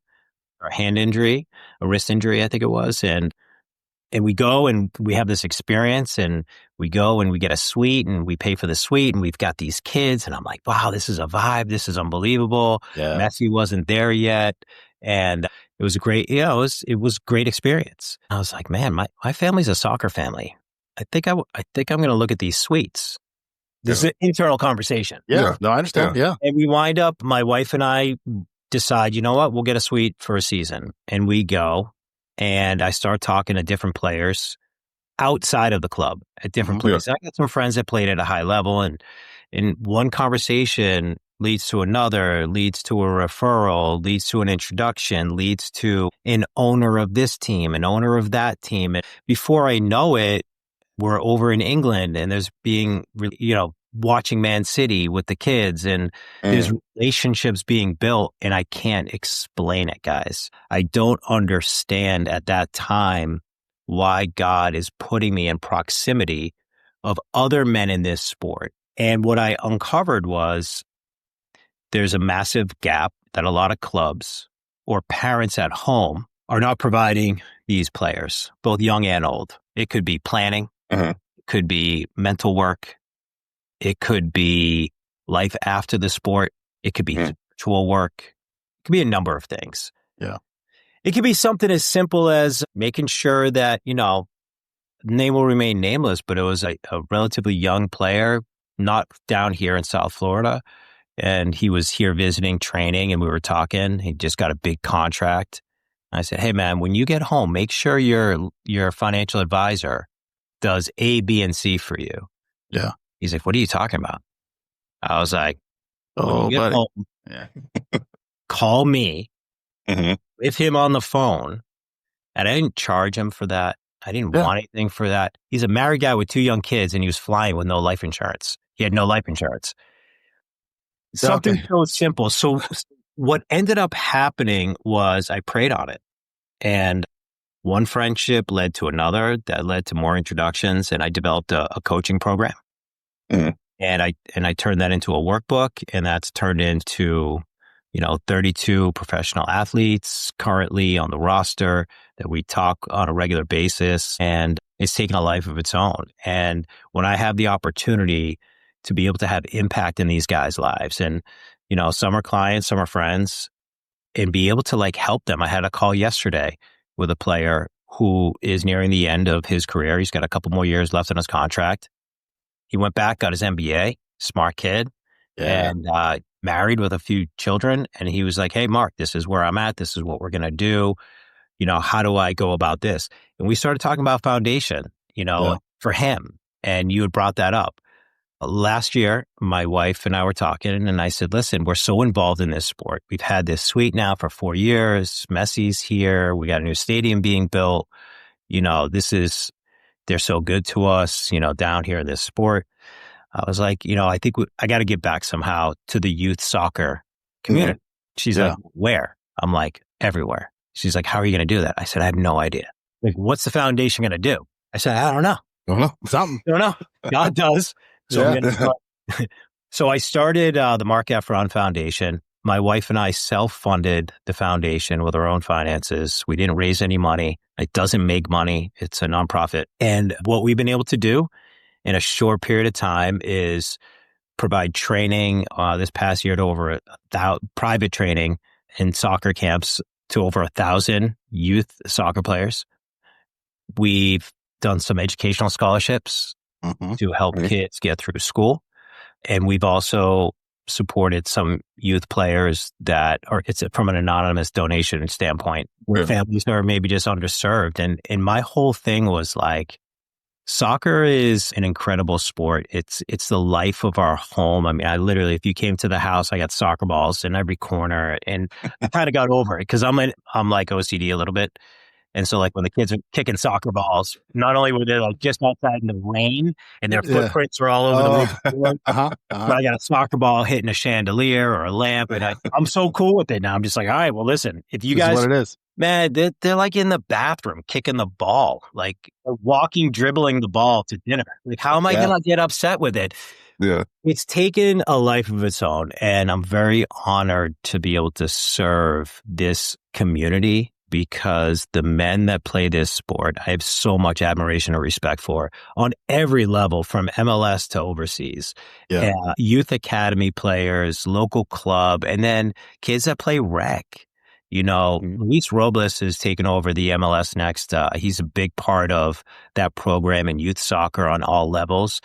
Speaker 2: a hand injury, a wrist injury, I think it was. And we go and we have this experience, and we go and we get a suite and we pay for the suite, and we've got these kids, and I'm like, wow, this is a vibe. This is unbelievable.
Speaker 1: Yeah.
Speaker 2: Messi wasn't there yet. And it was a great, it was great experience. I was like, man, my family's a soccer family. I think I'm going to look at these suites. This is an internal conversation.
Speaker 1: Yeah. No, I understand. Yeah.
Speaker 2: And we wind up, my wife and I decide, you know what, we'll get a suite for a season. And we go. And I start talking to different players outside of the club at different places. I got some friends that played at a high level, and one conversation leads to another, leads to a referral, leads to an introduction, leads to an owner of this team, an owner of that team. And before I know it, we're over in England, and there's watching Man City with the kids, and there's relationships being built, and I can't explain it, guys. I don't understand at that time why God is putting me in proximity of other men in this sport. And what I uncovered was there's a massive gap that a lot of clubs or parents at home are not providing these players, both young and old. It could be planning, it could be mental work, it could be life after the sport. It could be spiritual work. It could be a number of things.
Speaker 1: Yeah.
Speaker 2: It could be something as simple as making sure that, name will remain nameless, but it was a relatively young player, not down here in South Florida. And he was here visiting training and we were talking. He just got a big contract. I said, hey man, when you get home, make sure your financial advisor does A, B, and C for you.
Speaker 1: Yeah.
Speaker 2: He's like, what are you talking about? I was like,
Speaker 1: oh, buddy.
Speaker 2: Home,
Speaker 1: yeah.
Speaker 2: Call me with him on the phone. And I didn't charge him for that. I didn't want anything for that. He's a married guy with 2 young kids and he was flying with no life insurance. He had no life insurance. Something so simple. So what ended up happening was I prayed on it. And one friendship led to another that led to more introductions. And I developed a coaching program. And I turned that into a workbook, and that's turned into, 32 professional athletes currently on the roster that we talk on a regular basis, and it's taken a life of its own. And when I have the opportunity to be able to have impact in these guys' lives, and, some are clients, some are friends, and be able to help them. I had a call yesterday with a player who is nearing the end of his career. He's got a couple more years left on his contract. He went back, got his MBA, smart kid, and married with a few children. And he was like, hey, Mark, this is where I'm at. This is what we're going to do. How do I go about this? And we started talking about foundation, for him. And you had brought that up. Last year, my wife and I were talking, and I said, listen, we're so involved in this sport. We've had this suite now for 4 years. Messi's here. We got a new stadium being built. They're so good to us, down here in this sport. I was like, I think I got to give back somehow to the youth soccer community. She's like, where? I'm like, everywhere. She's like, how are you going to do that? I said, I have no idea. Like, what's the foundation going to do? I said, I don't know.
Speaker 1: Something.
Speaker 2: I don't know. God does. So, so I started the Marc Effron Foundation. My wife and I self-funded the foundation with our own finances. We didn't raise any money. It doesn't make money. It's a nonprofit. And what we've been able to do in a short period of time is provide training this past year to over private training in soccer camps to over 1,000 youth soccer players. We've done some educational scholarships to help kids get through school. And we've also supported some youth players that are, it's from an anonymous donation standpoint, where families are maybe just underserved. And my whole thing was like, soccer is an incredible sport. It's the life of our home. I mean, I literally, if you came to the house, I got soccer balls in every corner, and I kind of got over it because I'm like OCD a little bit. And so when the kids are kicking soccer balls, not only were they just outside in the rain and their footprints were all over the room, but I got a soccer ball hitting a chandelier or a lamp, and I'm so cool with it now. I'm just like, all right, well, listen, if you guys,
Speaker 1: this is what it is.
Speaker 2: Man, they're like in the bathroom kicking the ball, walking, dribbling the ball to dinner. How am I going to get upset with it?
Speaker 3: Yeah.
Speaker 2: It's taken a life of its own, and I'm very honored to be able to serve this community, because the men that play this sport, I have so much admiration and respect for on every level, from MLS to overseas. Youth academy players, local club, and then kids that play rec. Luis Robles has taken over the MLS Next. He's a big part of that program in youth soccer on all levels.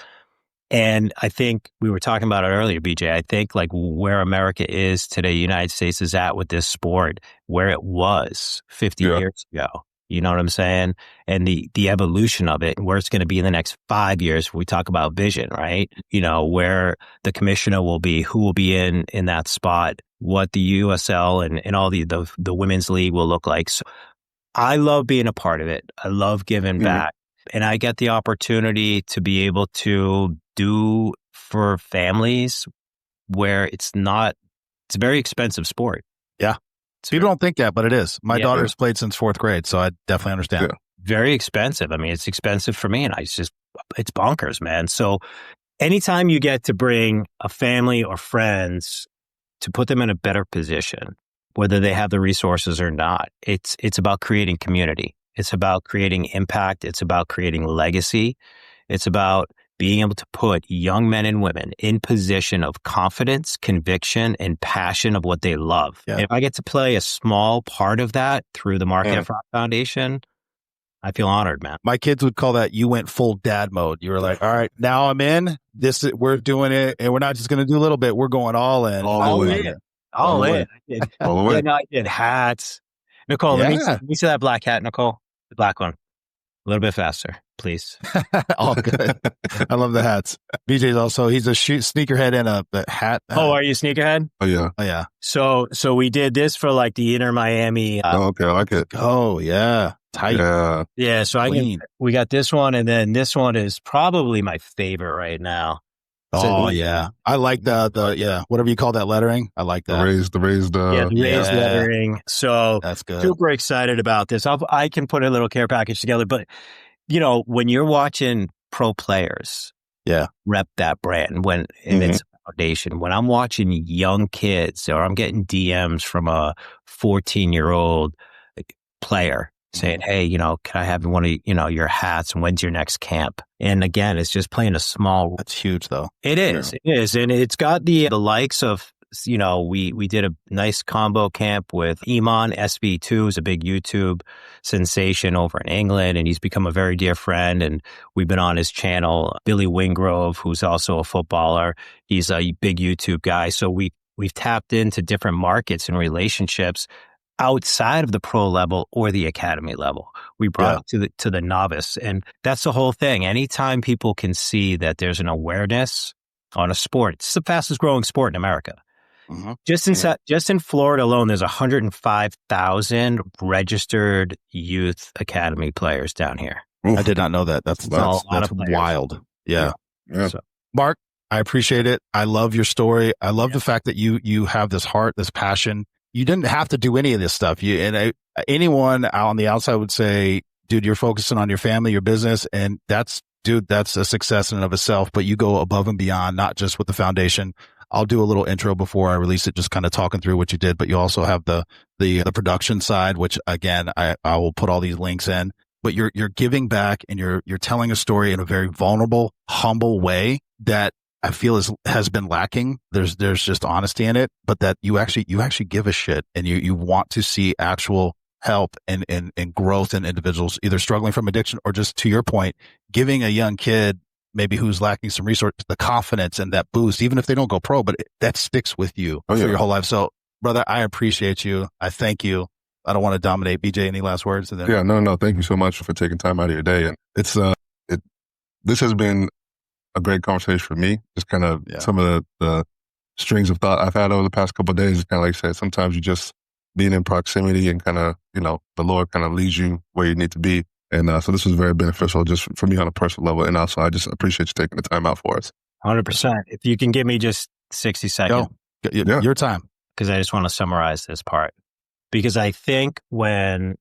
Speaker 2: And I think we were talking about it earlier, BJ. I think where America is today, United States is at with this sport, where it was 50 years ago. You know what I'm saying? And the evolution of it, and where it's going to be in the next 5 years. We talk about vision, right? Where the commissioner will be, who will be in that spot, what the USL and all the women's league will look like. So I love being a part of it. I love giving back. And I get the opportunity to be able to do for families where it's a very expensive sport.
Speaker 1: Yeah. People don't think that, but it is. My daughter's played since 4th grade, so I definitely understand.
Speaker 2: Very expensive. I mean, it's expensive for me, and it's bonkers, man. So anytime you get to bring a family or friends to put them in a better position, whether they have the resources or not, it's about creating community. It's about creating impact. It's about creating legacy. It's about being able to put young men and women in position of confidence, conviction, and passion of what they love. Yeah. If I get to play a small part of that through the Marc Effron Foundation, I feel honored, man.
Speaker 1: My kids would call that you went full dad mode. You were like, all right, now I'm in. We're doing it, and we're not just going to do a little bit. We're going all in.
Speaker 3: All the way.
Speaker 2: All
Speaker 3: the
Speaker 2: in.
Speaker 3: way.
Speaker 2: I did.
Speaker 3: All the way.
Speaker 2: Yeah, no, I did hats. Nicole, let me see that black hat, Nicole. The black one. A little bit faster, please.
Speaker 1: All good. I love the hats. BJ's also, he's a sneakerhead and a hat.
Speaker 2: Oh, are you a sneakerhead?
Speaker 3: Oh, yeah.
Speaker 1: Oh, yeah.
Speaker 2: So we did this for like the Inter Miami.
Speaker 3: Okay, I like it.
Speaker 1: Oh, yeah. Tight.
Speaker 3: Yeah.
Speaker 2: Yeah, so we got this one, and then this one is probably my favorite right now.
Speaker 1: Oh, yeah. I like the whatever you call that lettering. I like that.
Speaker 3: The raised
Speaker 2: lettering. So
Speaker 1: that's good.
Speaker 2: Super excited about this. I can put a little care package together, but when you're watching pro players rep that brand and it's a foundation, when I'm watching young kids or I'm getting DMs from a 14-year-old player saying, hey, can I have one of your hats, and when's your next camp? And again, it's just playing a small.
Speaker 1: That's huge, though.
Speaker 2: It is. It is. And it's got the likes of, we did a nice combo camp with Iman SB2, who's a big YouTube sensation over in England, and he's become a very dear friend. And we've been on his channel. Billy Wingrove, who's also a footballer, he's a big YouTube guy. So we've tapped into different markets and relationships outside of the pro level or the academy level. We brought it to the novice. And that's the whole thing. Anytime people can see that there's an awareness on a sport, it's the fastest growing sport in America. Mm-hmm. Just in Florida alone, there's 105,000 registered youth academy players down here.
Speaker 1: I did not know that. That's wild. Yeah.
Speaker 2: So,
Speaker 1: Marc, I appreciate it. I love your story. I love the fact that you have this heart, this passion. You didn't have to do any of this stuff. Anyone on the outside would say, dude, you're focusing on your family, your business, and that's a success in and of itself, but you go above and beyond, not just with the foundation. I'll do a little intro before I release it, just kind of talking through what you did, but you also have the production side, which again, I will put all these links in, but you're giving back and you're telling a story in a very vulnerable, humble way that I feel has been lacking. There's just honesty in it, but that you actually give a shit and you want to see actual help and growth in individuals either struggling from addiction or just, to your point, giving a young kid maybe who's lacking some resources, the confidence and that boost, even if they don't go pro, but that sticks with you for your whole life. So brother, I appreciate you. I thank you. I don't want to dominate. BJ, any last words? And then...
Speaker 3: No. Thank you so much for taking time out of your day. And it's, this has been a great conversation for me. Just kind of some of the strings of thought I've had over the past couple of days. Kind of like I said, sometimes you just being in proximity and kind of, the Lord kind of leads you where you need to be. And so this was very beneficial just for me on a personal level. And also, I just appreciate you taking the time out for us.
Speaker 2: 100%. If you can give me just 60 seconds.
Speaker 1: Your time.
Speaker 2: Because I just want to summarize this part. Because I think when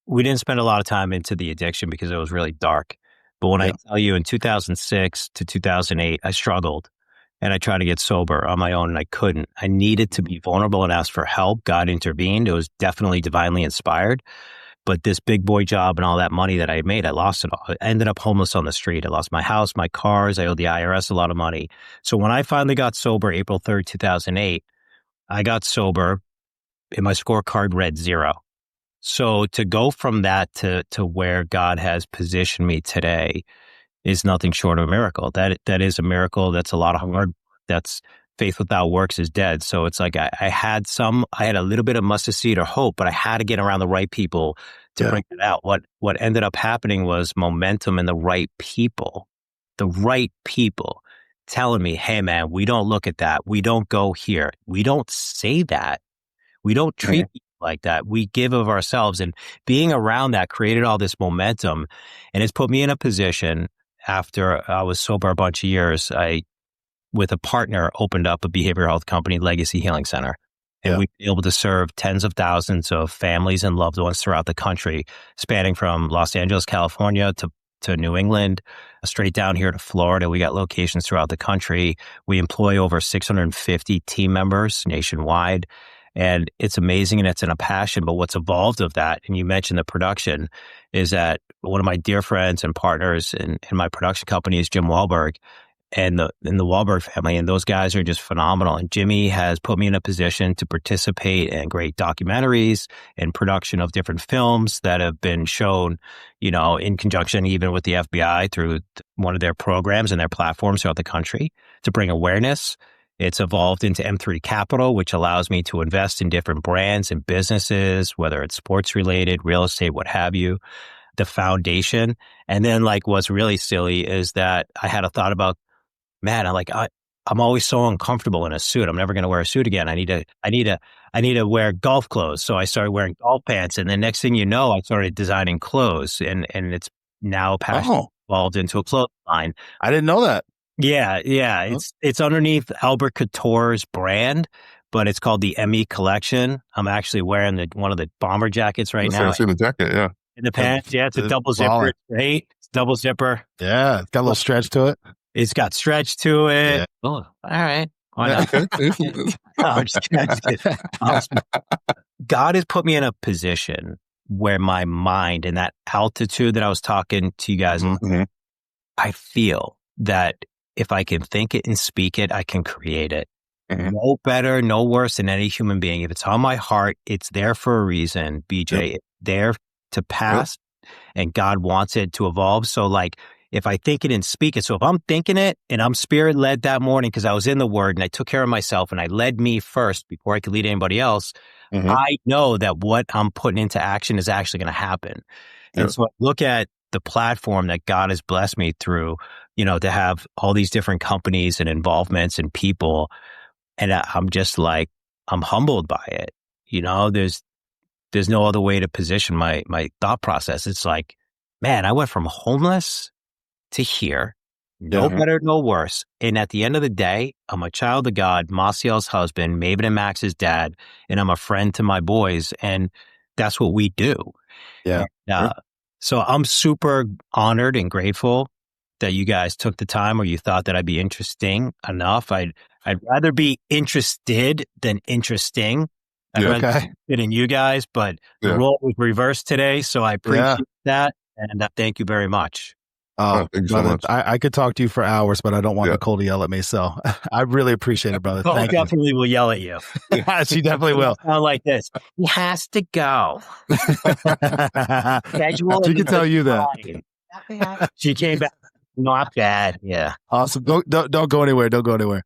Speaker 2: we didn't spend a lot of time into the addiction because it was really dark. But when I tell you in 2006 to 2008, I struggled and I tried to get sober on my own and I couldn't. I needed to be vulnerable and ask for help. God intervened. It was definitely divinely inspired. But this big boy job and all that money that I had made, I lost it all. I ended up homeless on the street. I lost my house, my cars. I owed the IRS a lot of money. So when I finally got sober, April 3rd, 2008, I got sober and my scorecard read 0. So to go from that to where God has positioned me today is nothing short of a miracle. That is a miracle. That's a lot of hard. That's faith without works is dead. So it's like I had a little bit of mustard seed or hope, but I had to get around the right people to bring it out. What ended up happening was momentum and the right people telling me, hey man, we don't look at that. We don't go here. We don't say that. We don't treat people like that. We give of ourselves, and being around that created all this momentum. And it's put me in a position after I was sober a bunch of years. I, with a partner, opened up a behavioral health company, Legacy Healing Center. And we've been able to serve tens of thousands of families and loved ones throughout the country, spanning from Los Angeles, California to New England, straight down here to Florida. We got locations throughout the country. We employ over 650 team members nationwide. And it's amazing and it's in a passion. But what's evolved of that, and you mentioned the production, is that one of my dear friends and partners in my production company is Jim Wahlberg. and the Wahlberg family, and those guys are just phenomenal. And Jimmy has put me in a position to participate in great documentaries and production of different films that have been shown, in conjunction even with the FBI through one of their programs and their platforms throughout the country to bring awareness. It's evolved into M3 Capital, which allows me to invest in different brands and businesses, whether it's sports related, real estate, what have you. The foundation. And then what's really silly is that I had a thought about, man, I'm always so uncomfortable in a suit. I'm never going to wear a suit again. I need to wear golf clothes. So I started wearing golf pants. And then next thing you know, I started designing clothes, and it's now evolved into a clothing line.
Speaker 1: I didn't know that.
Speaker 2: Yeah. It's underneath Albert Couture's brand, but it's called the ME collection. I'm actually wearing one of the bomber jackets right now.
Speaker 3: I see the jacket, yeah.
Speaker 2: In the pants, it's a double zipper. It's great. It's double zipper.
Speaker 1: Yeah, it's got a little stretch to it.
Speaker 2: It's got stretch to it. Yeah. Oh, all right. Why not? I'm just kidding. God has put me in a position where my mind and that altitude that I was talking to you guys, I feel that if I can think it and speak it, I can create it. No better, no worse than any human being. If it's on my heart, it's there for a reason, BJ. It's there to pass, and God wants it to evolve. So if I think it and speak it, so if I'm thinking it and I'm spirit led that morning because I was in the Word and I took care of myself and I led me first before I could lead anybody else, I know that what I'm putting into action is actually going to happen. And so I look at the platform that God has blessed me through, to have all these different companies and involvements and people, and I'm just I'm humbled by it. There's no other way to position my thought process. It's man, I went from homeless to here, no better, no worse. And at the end of the day, I'm a child of God, Maciel's husband, Maven and Max's dad, and I'm a friend to my boys. And that's what we do.
Speaker 1: Yeah.
Speaker 2: So I'm super honored and grateful that you guys took the time, or you thought that I'd be interesting enough. I'd rather be interested than interesting. I'd rather be interested in you guys, but the role was reversed today. So I appreciate that. And thank you very much.
Speaker 1: Oh, brother, I could talk to you for hours, but I don't want Nicole to yell at me. So I really appreciate it, brother.
Speaker 2: Thank you. Definitely will yell at you.
Speaker 1: Yeah, she definitely will.
Speaker 2: Sound like this. He has to go.
Speaker 1: She can tell you that.
Speaker 2: She came back. Not bad. Yeah.
Speaker 1: Awesome. Don't go anywhere. Don't go anywhere.